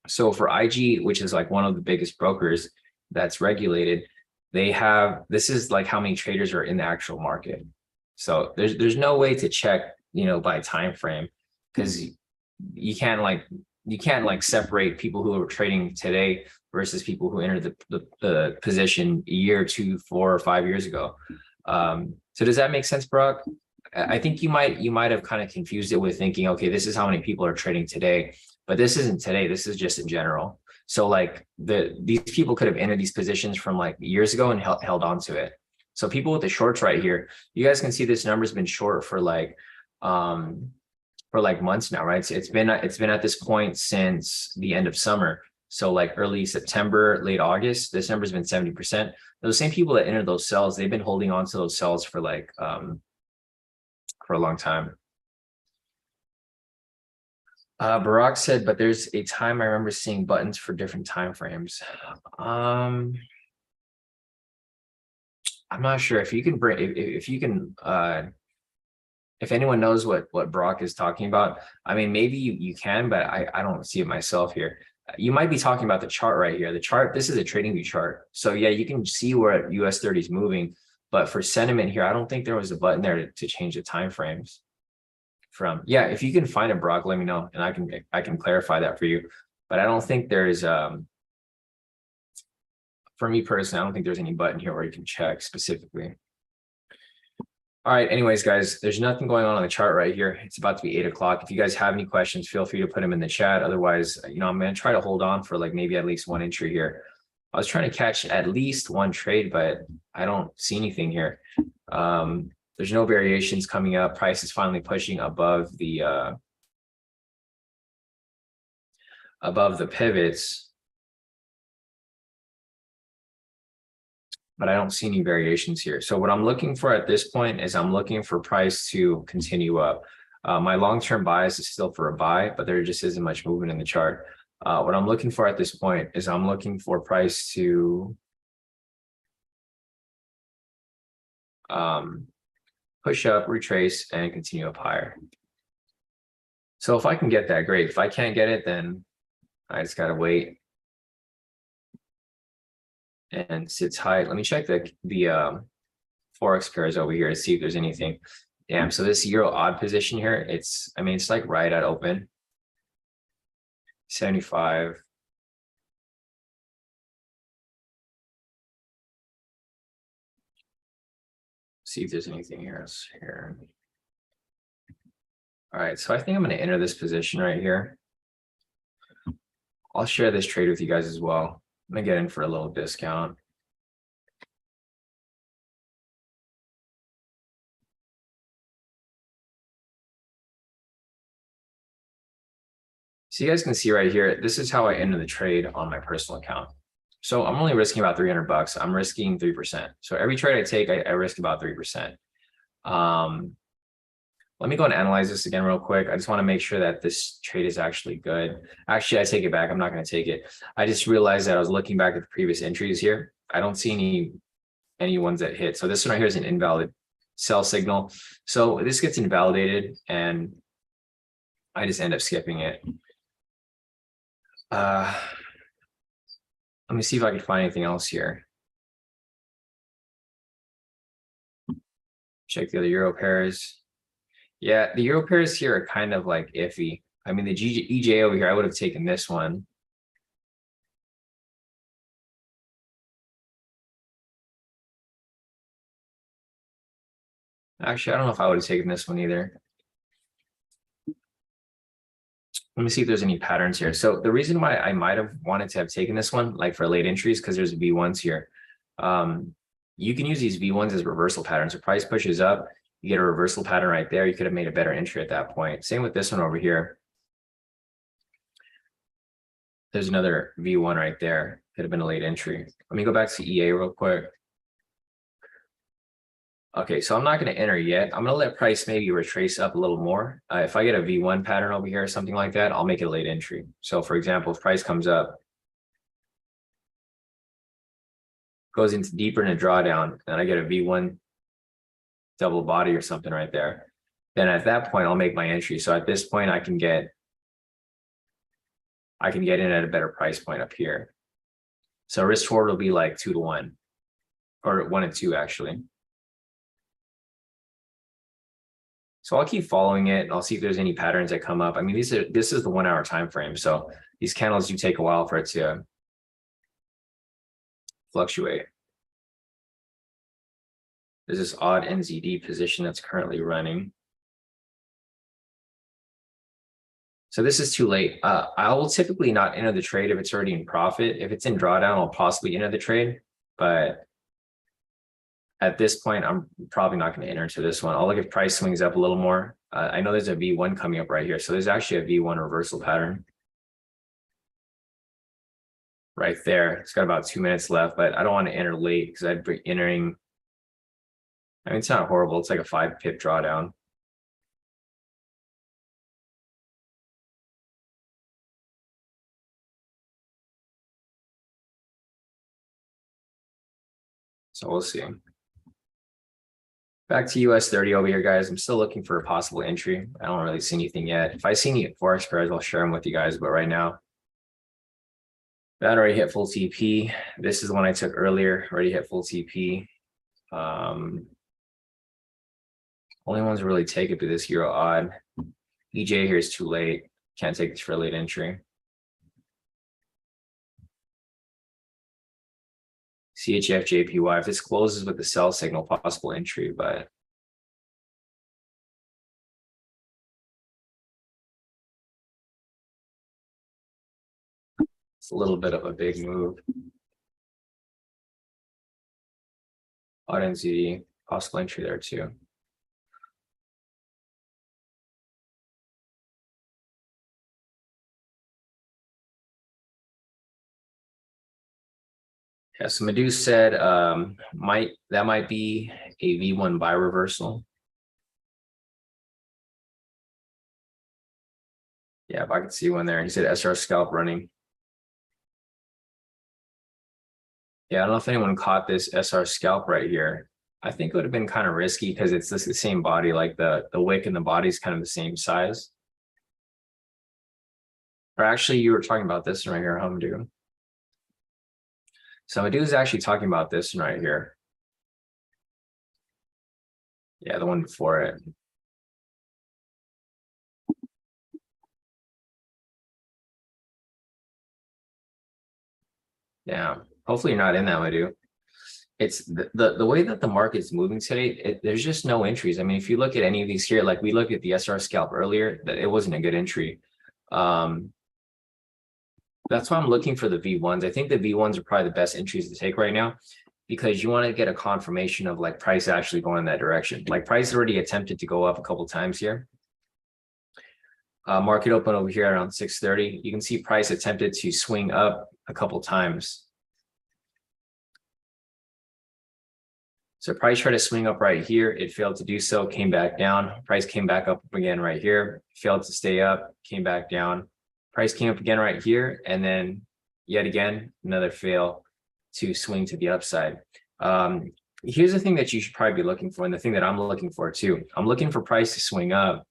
So for IG, which is like one of the biggest brokers that's regulated, this is like how many traders are in the actual market. So there's no way to check, by time frame, because you can't separate people who are trading today versus people who entered the position a year, 2, 4, or 5 years ago. So does that make sense, Brock? I think you might have kind of confused it with thinking, okay, this is how many people are trading today, but this isn't today. This is just in general. So like these people could have entered these positions from like years ago and held on to it. So people with the shorts right here, you guys can see this number's been short for like months now, right? So it's been at this point since the end of summer. So like early September, late August, this number's been 70%. Those same people that entered those cells, they've been holding on to those cells for like for a long time. Barack said, but there's a time I remember seeing buttons for different time frames. I'm not sure if you can bring if you can if anyone knows what Brock is talking about. I mean, maybe you can, but I don't see it myself here. You might be talking about the chart right here. The chart, this is a trading view chart. So yeah, you can see where US30 is moving, but for sentiment here, I don't think there was a button there to change the time frames from. Yeah, if you can find it, Brock, let me know and I can clarify that for you. But I don't think there's for me personally, I don't think there's any button here where you can check specifically. All right, anyways, guys, there's nothing going on the chart right here. It's about to be 8 o'clock. If you guys have any questions, feel free to put them in the chat. Otherwise, I'm going to try to hold on for like maybe at least one entry here. I was trying to catch at least one trade, but I don't see anything here. There's no variations coming up. Price is finally pushing above the pivots. But I don't see any variations here. So what I'm looking for at this point is I'm looking for price to continue up. My long-term bias is still for a buy, but there just isn't much movement in the chart. What I'm looking for at this point is I'm looking for price to push up, retrace, and continue up higher. So if I can get that, great. If I can't get it, then I just gotta wait. And sits high. Let me check the Forex pairs over here to see if there's anything. Damn, so this euro odd position here, it's like right at open. 75. See if there's anything else here. All right, so I think I'm going to enter this position right here. I'll share this trade with you guys as well. I'm going to get in for a little discount. So you guys can see right here, this is how I enter the trade on my personal account. So I'm only risking about 300 bucks. I'm risking 3%. So every trade I take, I risk about 3%. Let me go and analyze this again real quick. I just want to make sure that this trade is actually good. Actually, I take it back. I'm not going to take it. I just realized that I was looking back at the previous entries here. I don't see any ones that hit. So this one right here is an invalid sell signal. So this gets invalidated and I just end up skipping it. Let me see if I can find anything else here. Check the other euro pairs. Yeah, the euro pairs here are kind of like iffy. I mean, the EJ over here, I would have taken this one. Actually, I don't know if I would have taken this one either. Let me see if there's any patterns here. So the reason why I might have wanted to have taken this one, like for late entries, because there's V1s here. You can use these V1s as reversal patterns. The price pushes up, you get a reversal pattern right there. You could have made a better entry at that point. Same with this one over here. There's another V1 right there. Could have been a late entry. Let me go back to EA real quick. Okay, so I'm not going to enter yet. I'm going to let price maybe retrace up a little more. If I get a V1 pattern over here or something like that, I'll make it a late entry. So for example, if price comes up, goes into deeper in a drawdown, and I get a V1 double body or something right there, then at that point, I'll make my entry. So at this point, I can get in at a better price point up here. So risk reward will be like 2 to 1 or 1 and 2 actually. So I'll keep following it and I'll see if there's any patterns that come up. I mean, this is the 1 hour time frame. So these candles do take a while for it to fluctuate. There's this odd NZD position that's currently running. So this is too late. I will typically not enter the trade if it's already in profit. If it's in drawdown, I'll possibly enter the trade. But at this point, I'm probably not going to enter into this one. I'll look if price swings up a little more. I know there's a V1 coming up right here. So there's actually a V1 reversal pattern right there. It's got about 2 minutes left, but I don't want to enter late because I'd be entering. I mean, it's not horrible. It's like a 5 pip drawdown. So we'll see. Back to US30 over here, guys. I'm still looking for a possible entry. I don't really see anything yet. If I see any Forex pairs, I'll share them with you guys. But right now, that already hit full TP. This is the one I took earlier, already hit full TP. Only ones that really take it to this euro odd. EJ here is too late. Can't take this for a late entry. CHF JPY. If this closes with the sell signal, possible entry, but it's a little bit of a big move. Odd NZD, possible entry there too. Yeah, so Madhu said that might be a V1 buy reversal. Yeah, if I could see one there. He said SR scalp running. Yeah, I don't know if anyone caught this SR scalp right here. I think it would have been kind of risky because it's the same body, like the wick and the body is kind of the same size. Or actually, you were talking about this one right here, huh, Madhu? So Madhu is actually talking about this one right here. Yeah, the one before it. Yeah, hopefully you're not in that, Madhu. It's the way that the market's moving today, there's just no entries. I mean, if you look at any of these here, like we looked at the SR scalp earlier, that it wasn't a good entry. That's why I'm looking for the V1s. I think the V1s are probably the best entries to take right now because you want to get a confirmation of like price actually going in that direction. Like price already attempted to go up a couple times here. Market open over here around 630. You can see price attempted to swing up a couple times. So price tried to swing up right here. It failed to do so, came back down. Price came back up again right here, failed to stay up, came back down. Price came up again right here, and then yet again, another fail to swing to the upside. Here's the thing that you should probably be looking for, and the thing that I'm looking for too. I'm looking for price to swing up,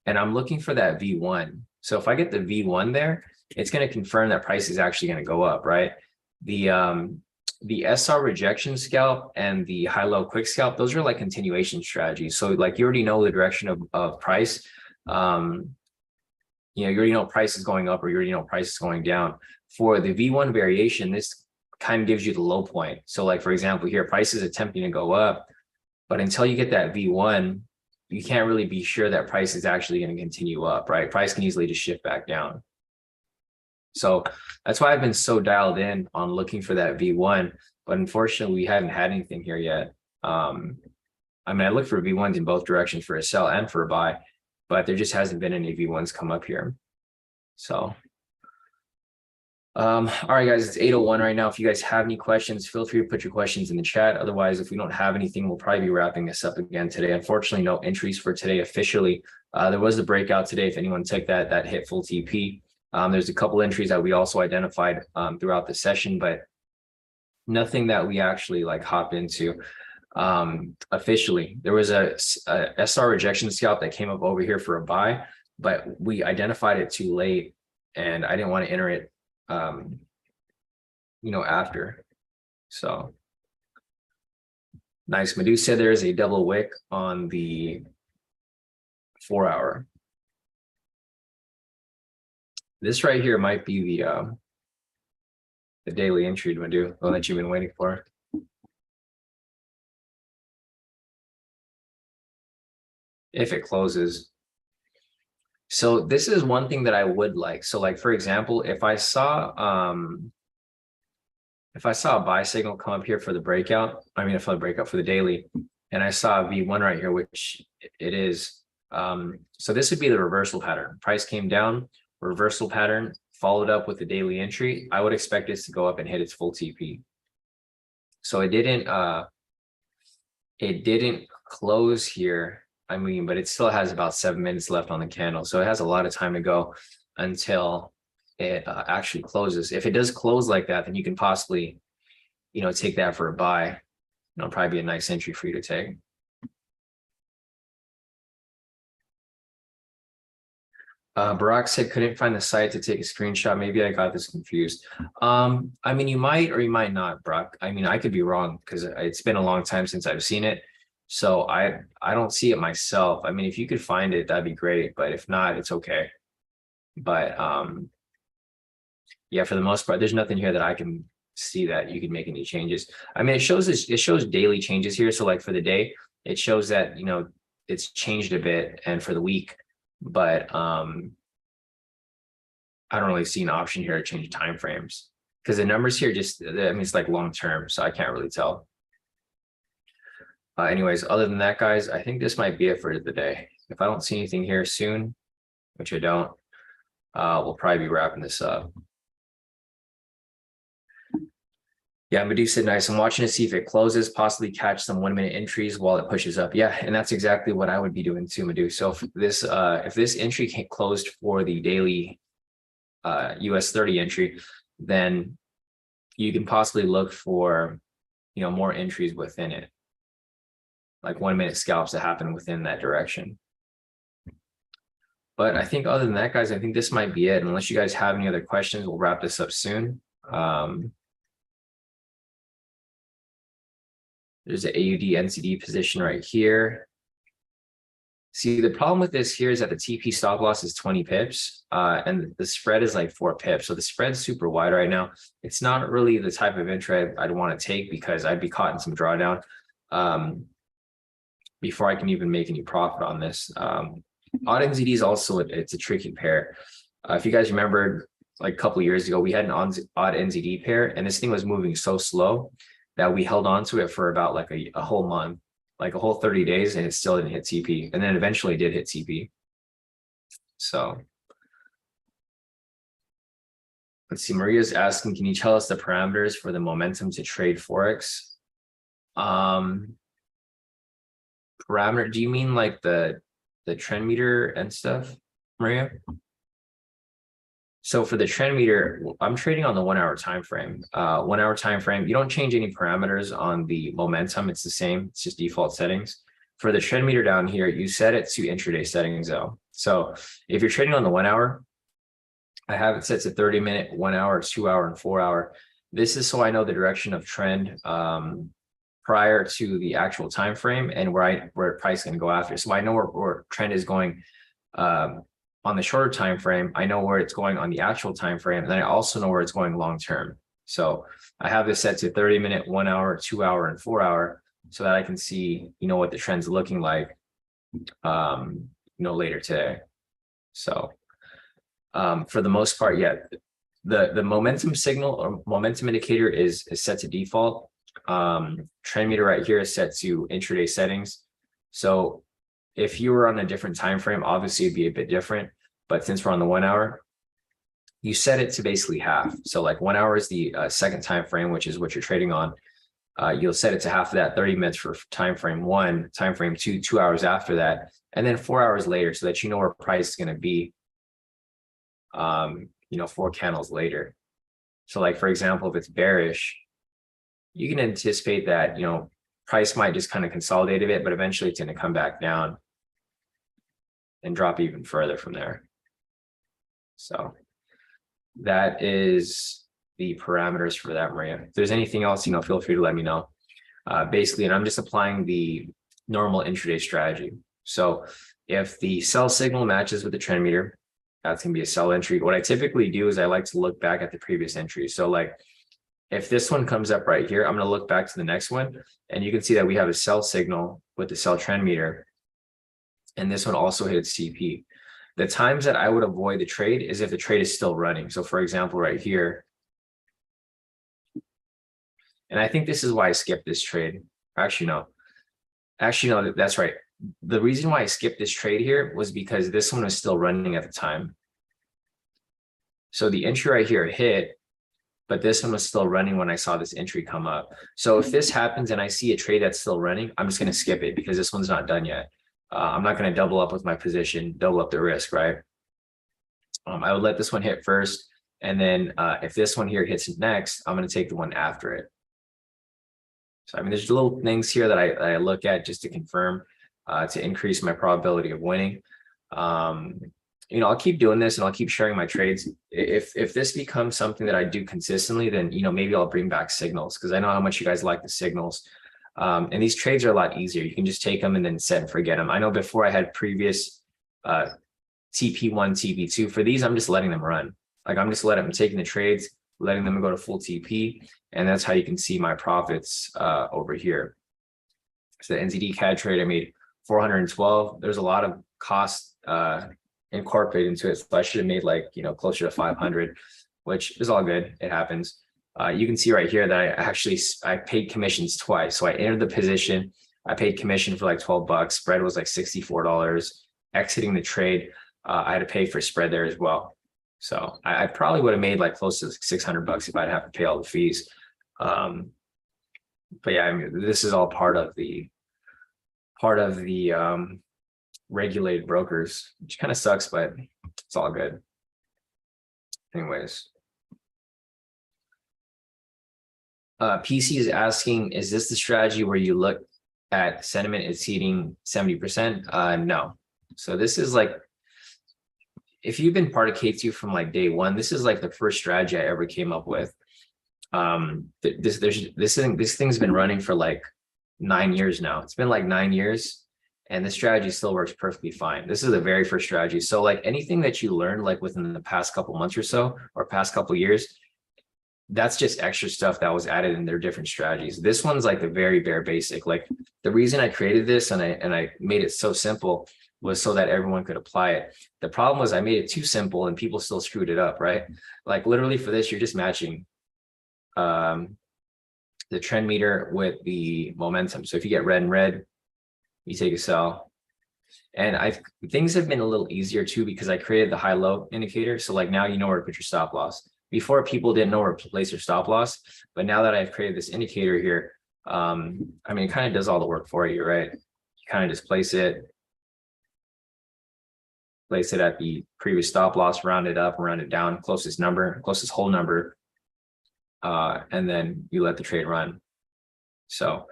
and I'm looking for that V1. So if I get the V1 there, it's going to confirm that price is actually going to go up, right? The SR rejection scalp and the high-low quick scalp, those are like continuation strategies. So like you already know the direction of price. You already know price is going up or you already know price is going down. For the V1 variation, this kind of gives you the low point. So like, for example, here, price is attempting to go up, but until you get that V1, you can't really be sure that price is actually going to continue up, right? Price can easily just shift back down. So that's why I've been so dialed in on looking for that V1, but unfortunately, we haven't had anything here yet. I mean, I look for V1s in both directions for a sell and for a buy, but there just hasn't been any V1s come up here. So, all right, guys, it's 8:01 right now. If you guys have any questions, feel free to put your questions in the chat. Otherwise, if we don't have anything, we'll probably be wrapping this up again today. Unfortunately, no entries for today officially. There was a breakout today. If anyone took that hit full TP. There's a couple entries that we also identified throughout the session, but nothing that we actually like hop into officially. There was a SR rejection scalp that came up over here for a buy, but we identified it too late and I didn't want to enter it after. So nice. Madhu said there is a double wick on the 4-hour. This right here might be the daily entry to do, the one that you've been waiting for. If it closes. So this is one thing that I would like. So like, for example, if I saw a buy signal come up here for the breakout, for the breakout for the daily, and I saw a V1 right here, which it is. So this would be the reversal pattern. Price came down, reversal pattern, followed up with the daily entry. I would expect this to go up and hit its full TP. So it didn't close here. But it still has about 7 minutes left on the candle. So it has a lot of time to go until it actually closes. If it does close like that, then you can possibly take that for a buy. It'll probably be a nice entry for you to take. Barack said couldn't find the site to take a screenshot. Maybe I got this confused. I mean, you might or you might not, Brock. I mean, I could be wrong because it's been a long time since I've seen it. So I don't see it myself. I mean, if you could find it, that'd be great. But if not, it's okay. But yeah, for the most part, there's nothing here that I can see that you can make any changes. I mean, it shows daily changes here. So like for the day, it shows that it's changed a bit, and for the week. But I don't really see an option here to change time frames because the numbers here it's like long term, so I can't really tell. Anyways, other than that, guys, I think this might be it for the day. If I don't see anything here soon, which I don't, we'll probably be wrapping this up. Yeah, Madhu said nice. I'm watching to see if it closes, possibly catch some 1 minute entries while it pushes up. Yeah, and that's exactly what I would be doing too, Madhu. So if this entry closed for the daily US30 entry, then you can possibly look for more entries within it, like 1 minute scalps that happen within that direction. But I think other than that, guys, I think this might be it. Unless you guys have any other questions, we'll wrap this up soon. There's an AUD NCD position right here. See, the problem with this here is that the TP stop loss is 20 pips and the spread is like 4 pips. So the spread's super wide right now. It's not really the type of entry I'd want to take because I'd be caught in some drawdown before I can even make any profit on this. Odd NZD is also, it's a tricky pair. If you guys remember, like a couple of years ago, we had an odd NZD pair and this thing was moving so slow that we held on to it for about like a whole month, like a whole 30 days, and it still didn't hit TP. And then eventually did hit TP. So let's see, Maria's asking, can you tell us the parameters for the momentum to trade Forex? Parameter, do you mean like the trend meter and stuff, Maria? So for the trend meter, I'm trading on the 1 hour time frame. 1 hour time frame, you don't change any parameters on the momentum. It's the same. It's just default settings. For the trend meter down here, you set it to intraday settings though. So if you're trading on the 1 hour, I have it set to 30 minute, 1 hour, 2 hour, and 4 hour. This is so I know the direction of trend prior to the actual time frame and where price can go after. So I know where trend is going. On the shorter time frame, I know where it's going on the actual time frame, and then I also know where it's going long term. So I have this set to 30 minute, 1 hour, 2 hour, and 4 hour, so that I can see, what the trend's looking like, later today. So for the most part, yeah, the momentum signal or momentum indicator is set to default. Trend meter right here is set to intraday settings. So if you were on a different time frame, obviously it'd be a bit different. But since we're on the 1 hour, you set it to basically half. So like 1 hour is the second time frame, which is what you're trading on. You'll set it to half of that, 30 minutes for time frame 1, time frame 2, 2 hours after that, and then 4 hours later, so that you know where price is going to be 4 candles later. So like, for example, if it's bearish, you can anticipate that price might just kind of consolidate a bit, but eventually it's going to come back down and drop even further from there. So that is the parameters for that, Maria. If there's anything else, feel free to let me know. Basically, and I'm just applying the normal intraday strategy. So if the sell signal matches with the trend meter, that's going to be a sell entry. What I typically do is I like to look back at the previous entry. So like if this one comes up right here, I'm going to look back to the next one, and you can see that we have a sell signal with the sell trend meter. And this one also hits CP. The times that I would avoid the trade is if the trade is still running. So for example, right here, and I think this is why I skipped this trade. Actually, no, that's right. The reason why I skipped this trade here was because this one was still running at the time. So the entry right here hit, but this one was still running when I saw this entry come up. So if this happens and I see a trade that's still running, I'm just going to skip it because this one's not done yet. I'm not going to double up with my position, double up the risk, right? I would let this one hit first. And then if this one here hits next, I'm going to take the one after it. So I mean, there's little things here that I look at just to confirm, to increase my probability of winning. You know, I'll keep doing this and I'll keep sharing my trades. If this becomes something that I do consistently, then, you know, maybe I'll bring back signals, because I know how much you guys like the signals. And these trades are a lot easier. You can just take them and then set and forget them. I know before I had previous TP1, TP2. For these, I'm just letting them run. Like I'm taking the trades, letting them go to full TP. And that's how you can see my profits over here. So the NZD CAD trade, I made 412. There's a lot of cost incorporated into it. So I should have made like, you know, closer to 500, which is all good. It happens. You can see right here that I paid commissions twice. So I entered the position. I paid commission for like 12 bucks. Spread was like $64. Exiting the trade, I had to pay for spread there as well. So I probably would have made like close to 600 bucks if I'd have to pay all the fees. But yeah, I mean, this is all part of the regulated brokers, which kind of sucks, but it's all good. Anyways, PC is asking, is this the strategy where you look at sentiment exceeding 70%? No. So this is like, if you've been part of K2 from like day one, this is like the first strategy I ever came up with. This thing's been running for like 9 years now. It's been like 9 years, and the strategy still works perfectly fine. This is the very first strategy. So like anything that you learned like within the past couple months or so, or past couple years, that's just extra stuff that was added in their different strategies. This one's like the very bare basic. Like the reason I created this and I made it so simple was so that everyone could apply it. The problem was I made it too simple and people still screwed it up, right? Like literally for this, you're just matching the trend meter with the momentum. So if you get red and red, you take a sell. And things have been a little easier too, because I created the high-low indicator. So like now you know where to put your stop loss. Before, people didn't know where to place their stop loss, but now that I've created this indicator here, I mean, it kind of does all the work for you, right? You kind of just place it at the previous stop loss, round it up, round it down, closest whole number, and then you let the trade run. So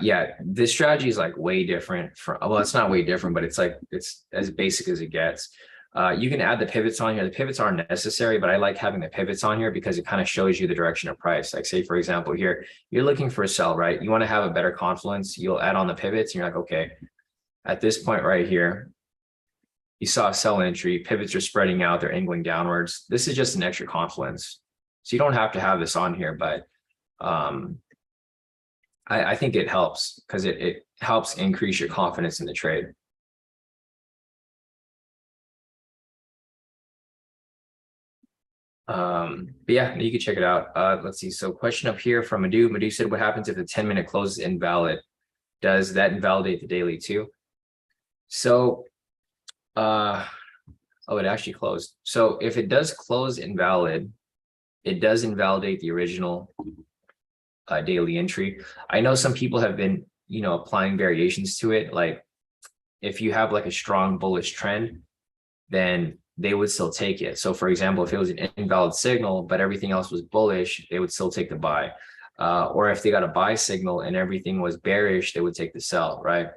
yeah, this strategy is like way different from, well, it's not way different, but it's as basic as it gets. You can add the pivots on here. The pivots aren't necessary, but I like having the pivots on here because it kind of shows you the direction of price. Like say, for example, here, you're looking for a sell, right? You want to have a better confluence. You'll add on the pivots and you're like, okay, at this point right here, you saw a sell entry, pivots are spreading out, they're angling downwards. This is just an extra confluence. So you don't have to have this on here, but I think it helps because it helps increase your confidence in the trade. But yeah, you can check it out. Let's see. So question up here from Madhu. Madhu said, what happens if the 10-minute close is invalid? Does that invalidate the daily too? So, oh, it actually closed. So if it does close invalid, it does invalidate the original daily entry. I know some people have been, you know, applying variations to it. Like if you have like a strong bullish trend, then they would still take it. So for example, if it was an invalid signal, but everything else was bullish, they would still take the buy. Or if they got a buy signal and everything was bearish, they would take the sell, right?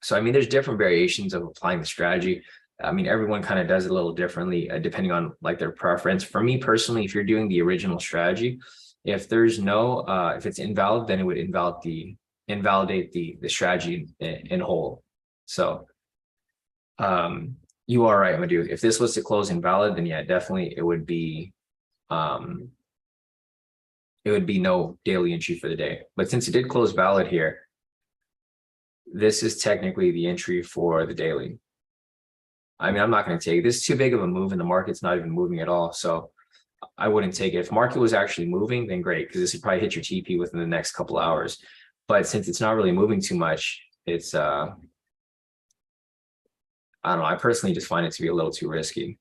So, I mean, there's different variations of applying the strategy. I mean, everyone kind of does it a little differently, depending on like their preference. For me personally, if you're doing the original strategy, if there's no, if it's invalid, then it would invalidate the strategy in whole. So, you are right, Madhu. If this was to close invalid, then yeah, definitely it would be no daily entry for the day. But since it did close valid here, this is technically the entry for the daily. I mean, I'm not going to take this. It's too big of a move, and the market's not even moving at all. So I wouldn't take it. If market was actually moving, then great, because this would probably hit your TP within the next couple of hours. But since it's not really moving too much, it's I don't know. I personally just find it to be a little too risky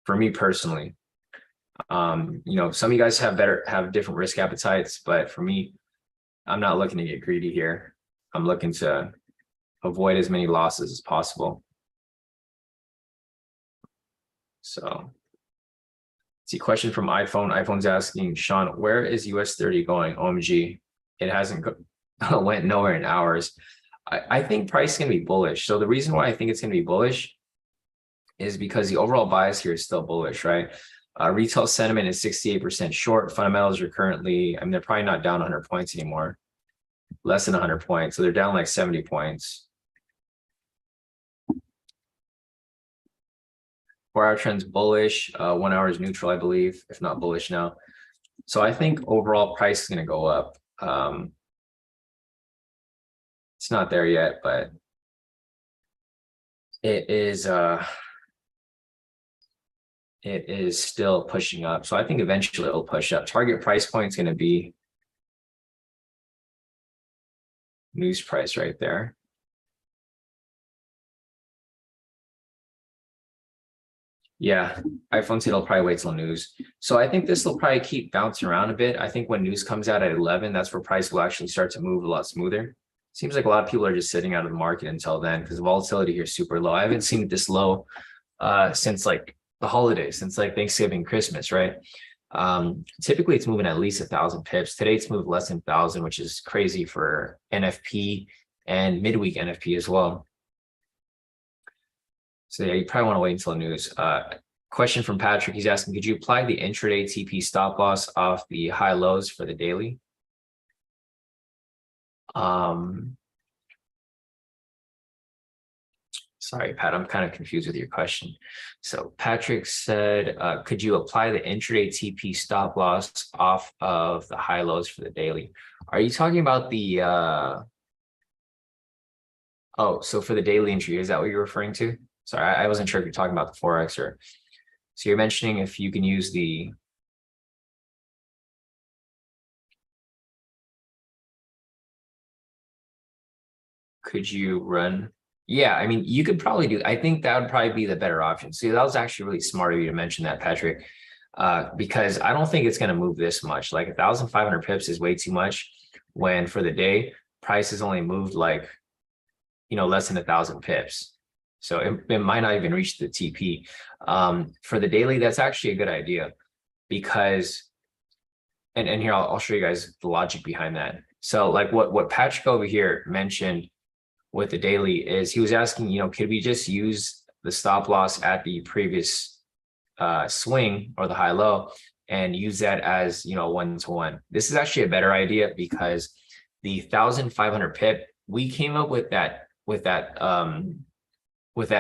for me personally. You know, some of you guys have different risk appetites, but for me, I'm not looking to get greedy here. I'm looking to avoid as many losses as possible. So, see, question from iPhone. iPhone's asking, Sean, where is US30 going? OMG. It hasn't went nowhere in hours. I think price is going to be bullish. So the reason why I think it's going to be bullish is because the overall bias here is still bullish, right? Retail sentiment is 68% short. Fundamentals are currently, I mean, they're probably not down 100 points anymore, less than 100 points. So they're down like 70 points. 4-hour trend's bullish. 1 hour is neutral, I believe, if not bullish now. So I think overall price is going to go up. It's not there yet, but it is still pushing up. So I think eventually it'll push up. Target price point is going to be news price right there. Yeah, iPhone 10 will probably wait till news. So I think this will probably keep bouncing around a bit. I think when news comes out at 11, that's where price will actually start to move a lot smoother. Seems like a lot of people are just sitting out of the market until then because the volatility here is super low. I haven't seen it this low since like the holidays, since like Thanksgiving, Christmas, right? Typically it's moving at least 1,000 pips. Today it's moved less than 1,000, which is crazy for NFP and midweek NFP as well. So yeah, you probably want to wait until news. Question from Patrick. He's asking, could you apply the intraday TP stop loss off the high lows for the daily? Sorry, Pat, I'm kind of confused with your question. So Patrick said, could you apply the intraday TP stop loss off of the high lows for the daily? Are you talking about the, oh, so for the daily entry, is that what you're referring to? Sorry, I wasn't sure if you're talking about the Forex or, so you're mentioning if you can use the, could you run? Yeah, I mean, you could probably do, I think that would probably be the better option. See, that was actually really smart of you to mention that, Patrick, because I don't think it's going to move this much. Like 1,500 pips is way too much when for the day price has only moved like, you know, less than 1,000 pips. So it might not even reach the TP. For the daily, that's actually a good idea because, and here, I'll show you guys the logic behind that. So like what Patrick over here mentioned with the daily is he was asking, you know, could we just use the stop loss at the previous swing or the high low and use that as, you know, 1-to-1. This is actually a better idea because the 1,500 pip, we came up with that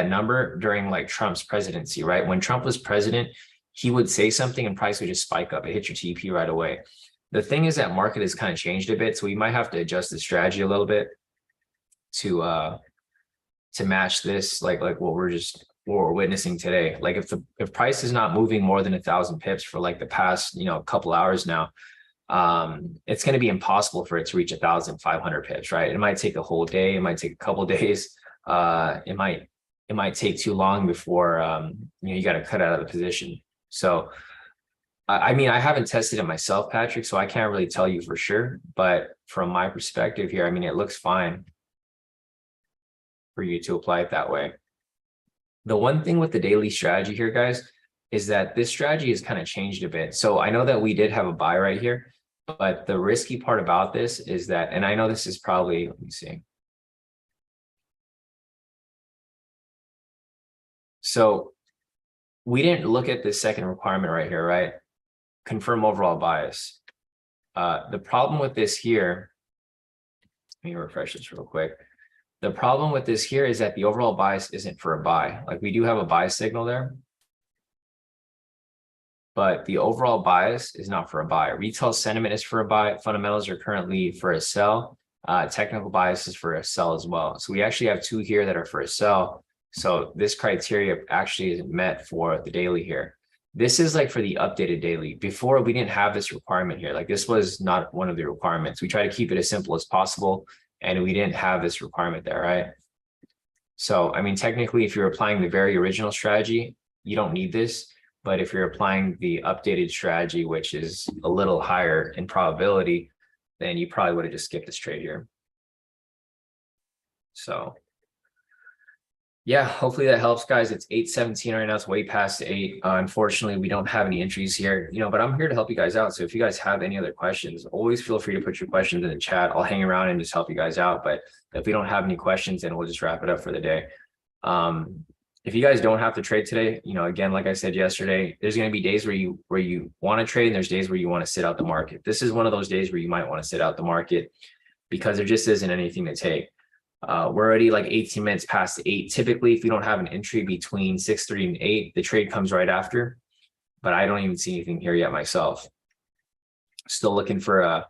number during like Trump's presidency, right? When Trump was president, he would say something and price would just spike up. It hit your TP right away. The thing is that market has kind of changed a bit, so we might have to adjust the strategy a little bit to match this, like what we're witnessing today. Like if price is not moving more than 1,000 pips for like the past, you know, couple hours now, it's going to be impossible for it to reach 1,500 pips, right? It might take a whole day, it might take a couple days, it might take too long before you know, you got to cut out of the position. So I mean, I haven't tested it myself, Patrick, so I can't really tell you for sure, but from my perspective here, I mean, it looks fine for you to apply it that way. The one thing with the daily strategy here, guys, is that this strategy has kind of changed a bit. So I know that we did have a buy right here, but the risky part about this is that, and I know this is probably, let me see. So we didn't look at the second requirement right here, right? Confirm overall bias. The problem with this here, let me refresh this real quick. The problem with this here is that the overall bias isn't for a buy. Like we do have a buy signal there, but the overall bias is not for a buy. Retail sentiment is for a buy. Fundamentals are currently for a sell. Technical bias is for a sell as well. So we actually have two here that are for a sell. So this criteria actually isn't met for the daily here. This is like for the updated daily. Before we didn't have this requirement here. Like this was not one of the requirements. We try to keep it as simple as possible. And we didn't have this requirement there, right? So, I mean, technically, if you're applying the very original strategy, you don't need this. But if you're applying the updated strategy, which is a little higher in probability, then you probably would have just skipped this trade here. So Yeah, hopefully that helps, guys. It's 8:17 right now. It's way past 8. Unfortunately, we don't have any entries here, but I'm here to help you guys out. So if you guys have any other questions, always feel free to put your questions in the chat. I'll hang around and just help you guys out. But if we don't have any questions, then we'll just wrap it up for the day. If you guys don't have to trade today, again, like I said yesterday, there's going to be days where you want to trade, and there's days where you want to sit out the market. This is one of those days where you might want to sit out the market because there just isn't anything to take. We're already like 18 minutes past 8. Typically, if you don't have an entry between 6:30 and 8, the trade comes right after. But I don't even see anything here yet myself. Still looking for a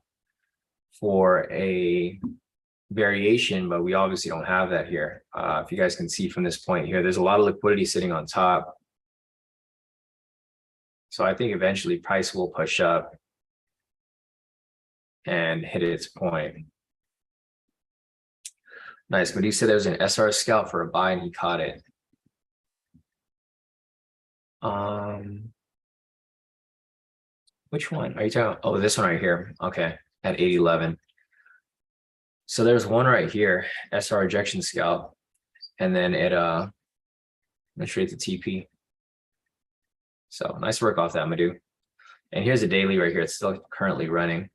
variation, but we obviously don't have that here. If you guys can see from this point here, there's a lot of liquidity sitting on top. So I think eventually price will push up and hit its point. Nice, but he said there was an SR scalp for a buy and he caught it. Which one are you talking about? Oh, this one right here. Okay, at 811. So there's one right here, SR ejection scalp, and then it went straight to TP. So nice work off that, Madhu. And here's a daily right here. It's still currently running.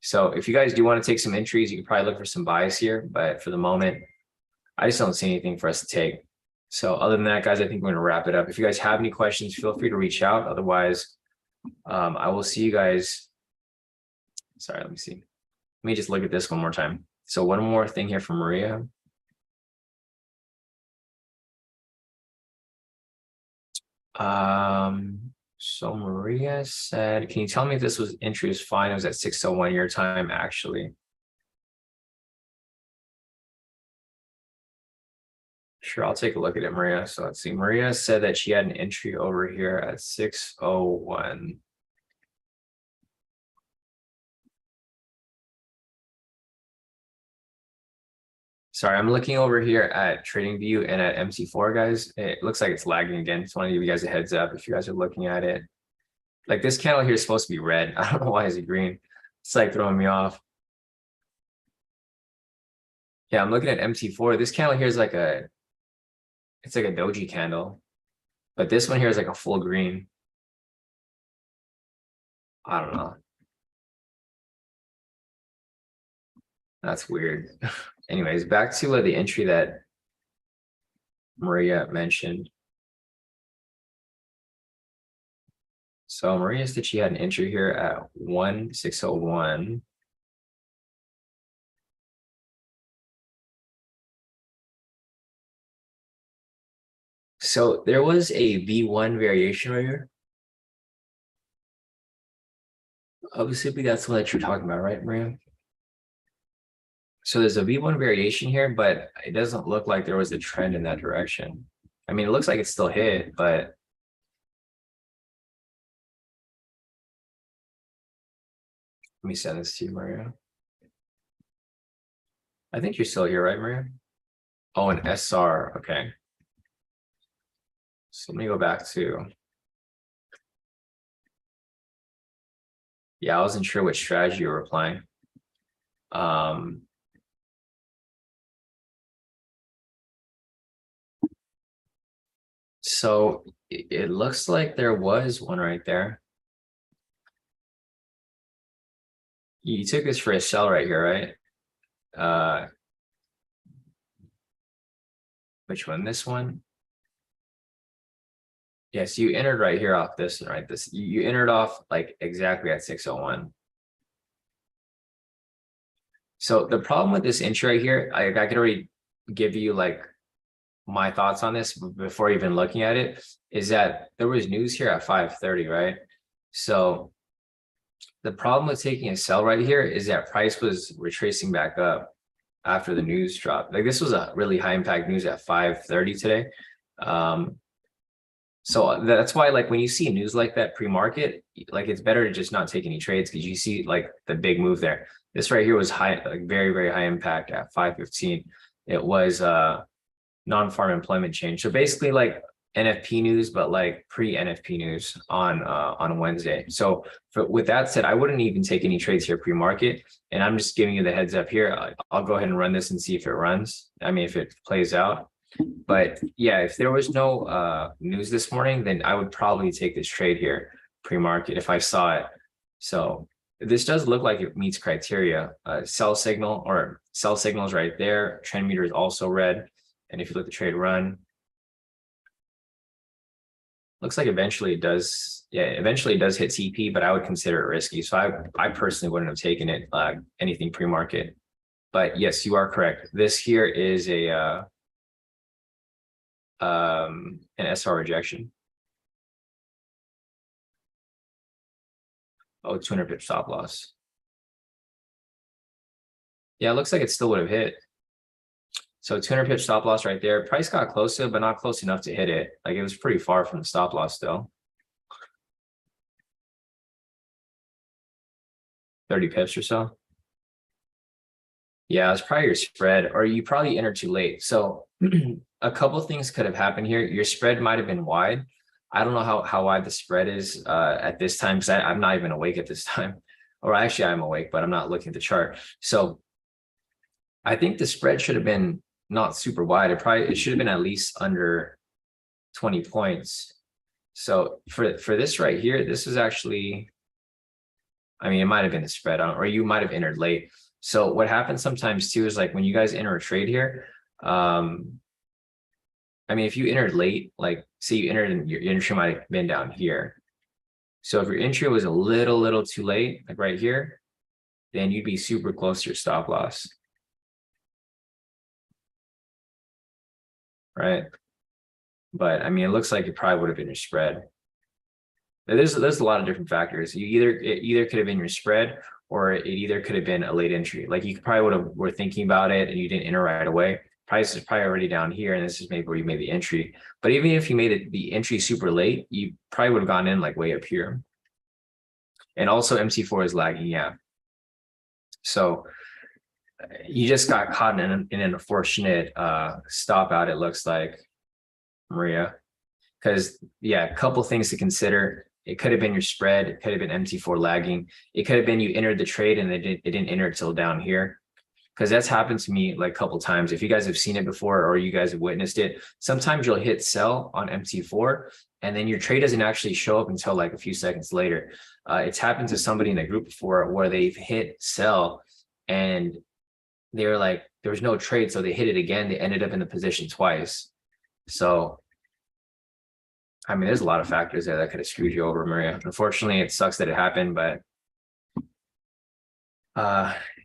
So if you guys do want to take some entries, you can probably look for some buys here. But for the moment, I just don't see anything for us to take. So other than that, guys, I think we're going to wrap it up. If you guys have any questions, feel free to reach out. Otherwise, I will see you guys. Sorry, let me see. Let me just look at this one more time. So one more thing here from Maria. So Maria said, can you tell me if this was entry was fine? It was at 6:01 your time, actually. Sure, I'll take a look at it, Maria. So let's see. Maria said that she had an entry over here at 6:01. Sorry, I'm looking over here at TradingView and at MC4, guys. It looks like it's lagging again. Just want to give you guys a heads up if you guys are looking at it. Like this candle here is supposed to be red. I don't know why is it green. It's like throwing me off. Yeah, I'm looking at MT4. This candle here is like it's like a doji candle. But this one here is like a full green. I don't know. That's weird. Anyways, back to the entry that Maria mentioned. So Maria said she had an entry here at 1601. So there was a V1 variation right here. Obviously, that's the one that you're talking about, right, Maria? So there's a V1 variation here, but it doesn't look like there was a trend in that direction. I mean, it looks like it's still hit, but let me send this to you, Maria. I think you're still here, right, Maria? Oh, an SR. Okay. So let me go back to. Yeah, I wasn't sure which strategy you were applying. So it looks like there was one right there. You took this for a sell right here, right? Which one? This one? Yes, you entered right here off this one, right? This you entered off like exactly at 6:01. So the problem with this entry right here, I could already give you like my thoughts on this before even looking at it, is that there was news here at 5:30, right? So the problem with taking a sell right here is that price was retracing back up after the news dropped. Like this was a really high impact news at 5:30 today. So that's why, like, when you see news like that pre-market, like it's better to just not take any trades because you see like the big move there. This right here was high, like very, very high impact at 5:15. It was non-farm employment change. So basically, like NFP news, but like pre-NFP news on Wednesday. So with that said, I wouldn't even take any trades here pre-market. And I'm just giving you the heads up here. I'll go ahead and run this and see if it runs. I mean, if it plays out. But yeah, if there was no news this morning, then I would probably take this trade here pre-market if I saw it. So this does look like it meets criteria. Sell signal is right there. Trend meter is also red. And if you let the trade run, looks like eventually it does. Yeah, eventually it does hit TP, but I would consider it risky. So I personally wouldn't have taken it anything pre-market. But yes, you are correct. This here is an SR rejection. Oh, 200 pip stop loss. Yeah, it looks like it still would have hit. So 200 pip stop loss right there. Price got close to it, but not close enough to hit it. Like it was pretty far from the stop loss still. 30 pips or so. Yeah, it's probably your spread, or you probably entered too late. So a couple things could have happened here. Your spread might have been wide. I don't know how wide the spread is at this time, because I'm not even awake at this time. Or actually I'm awake, but I'm not looking at the chart. So I think the spread should have been not super wide. It should have been at least under 20 points. So for this right here, this is actually, I mean, it might have been the spread, or you might have entered late. So what happens sometimes too is like when you guys enter a trade here, I mean, if you entered late, like say you entered and your entry might have been down here. So if your entry was a little too late, like right here, then you'd be super close to your stop loss. Right? But I mean, it looks like it probably would have been your spread. There's a lot of different factors. It either could have been your spread, or it either could have been a late entry. Like you probably were thinking about it and you didn't enter right away. Price is probably already down here, and this is maybe where you made the entry. But even if you made the entry super late, you probably would have gone in like way up here. And also MT4 is lagging, yeah. So you just got caught in an unfortunate stop out, it looks like, Maria. Because yeah, a couple things to consider. It could have been your spread. It could have been MT4 lagging. It could have been you entered the trade and it didn't enter till down here. Because that's happened to me like a couple times. If you guys have seen it before or you guys have witnessed it, sometimes you'll hit sell on MT4 and then your trade doesn't actually show up until like a few seconds later. It's happened to somebody in the group before where they've hit sell and they were like, there was no trade. So they hit it again. They ended up in the position twice. So I mean, there's a lot of factors there that could have screwed you over, Maria. Unfortunately, it sucks that it happened, but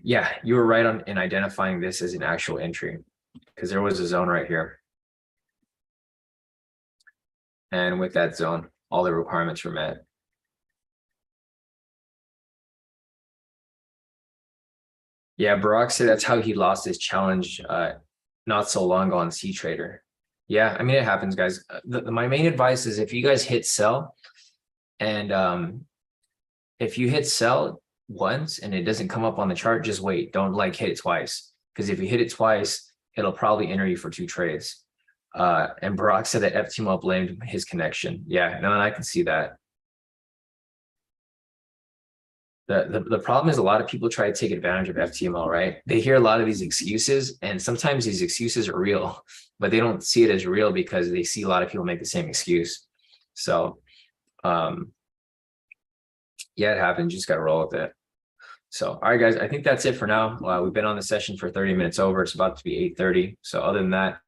yeah, you were right in identifying this as an actual entry because there was a zone right here. And with that zone, all the requirements were met. Yeah, Barack said that's how he lost his challenge not so long ago on C Trader. Yeah, I mean, it happens, guys. My main advice is if you guys hit sell and if you hit sell once and it doesn't come up on the chart, just wait. Don't like hit it twice. Because if you hit it twice, it'll probably enter you for 2 trades. And Barack said that FTMO blamed his connection. Yeah, no, I can see that. The problem is a lot of people try to take advantage of FTMO, right? They hear a lot of these excuses, and sometimes these excuses are real, but they don't see it as real because they see a lot of people make the same excuse. So, yeah, it happens. You just got to roll with it. So, all right, guys, I think that's it for now. We've been on the session for 30 minutes over. It's about to be 8:30. So other than that,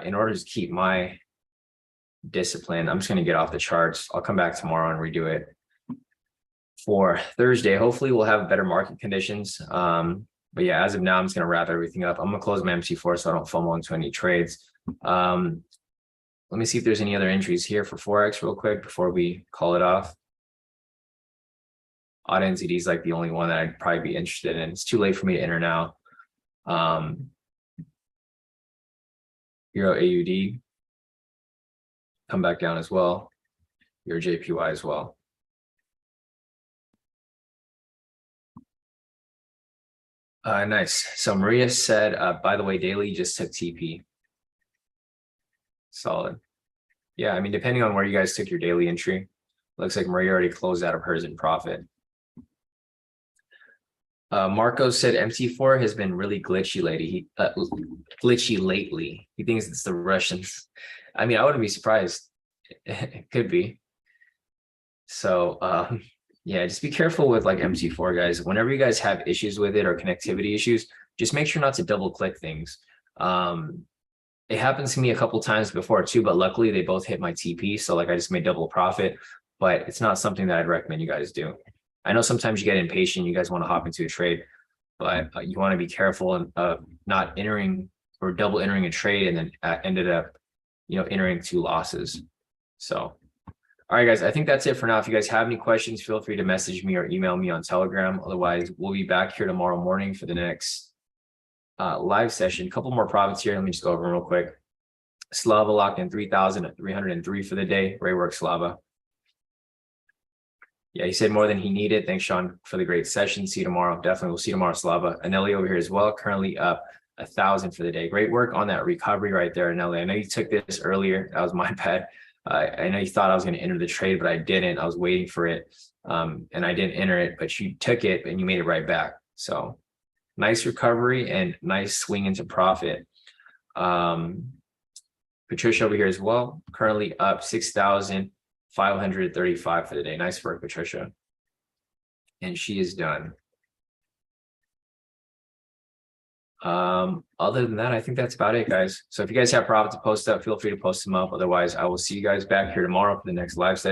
in order to keep my discipline, I'm just going to get off the charts. I'll come back tomorrow and redo it. For Thursday, hopefully we'll have better market conditions. But yeah, as of now, I'm just going to wrap everything up. I'm going to close my MC4 so I don't FOMO into any trades. Let me see if there's any other entries here for Forex real quick before we call it off. Odd NZD is like the only one that I'd probably be interested in. It's too late for me to enter now. Euro AUD, come back down as well. Euro JPY as well. Nice. So Maria said, by the way, daily just took TP. Solid. Yeah, I mean, depending on where you guys took your daily entry, looks like Maria already closed out of hers in profit. Marco said MT4 has been really glitchy lately. Glitchy lately. He thinks it's the Russians. I mean, I wouldn't be surprised. It could be. So yeah, just be careful with like MT4, guys. Whenever you guys have issues with it or connectivity issues, just make sure not to double click things. It happens to me a couple times before too, but luckily they both hit my TP. So like I just made double profit, but it's not something that I'd recommend you guys do. I know sometimes you get impatient, you guys want to hop into a trade, but you want to be careful and not entering or double entering a trade and then ended up, entering two losses. So, all right, guys, I think that's it for now. If you guys have any questions, feel free to message me or email me on Telegram. Otherwise, we'll be back here tomorrow morning for the next live session. A couple more profits here. Let me just go over them real quick. Slava locked in 3,303 for the day. Great work, Slava. Yeah, he said more than he needed. Thanks, Sean, for the great session. See you tomorrow. Definitely, we'll see you tomorrow, Slava. Anelli over here as well, currently up 1,000 for the day. Great work on that recovery right there, Anelli. I know you took this earlier. That was my bad. I know you thought I was going to enter the trade, but I didn't. I was waiting for it, and I didn't enter it, but you took it and you made it right back. So nice recovery and nice swing into profit. Patricia over here as well, currently up 6,535 for the day. Nice work, Patricia. And she is done. Other than that, I think that's about it, guys. So if you guys have profit to post up, feel free to post them up. Otherwise, I will see you guys back here tomorrow for the next live session.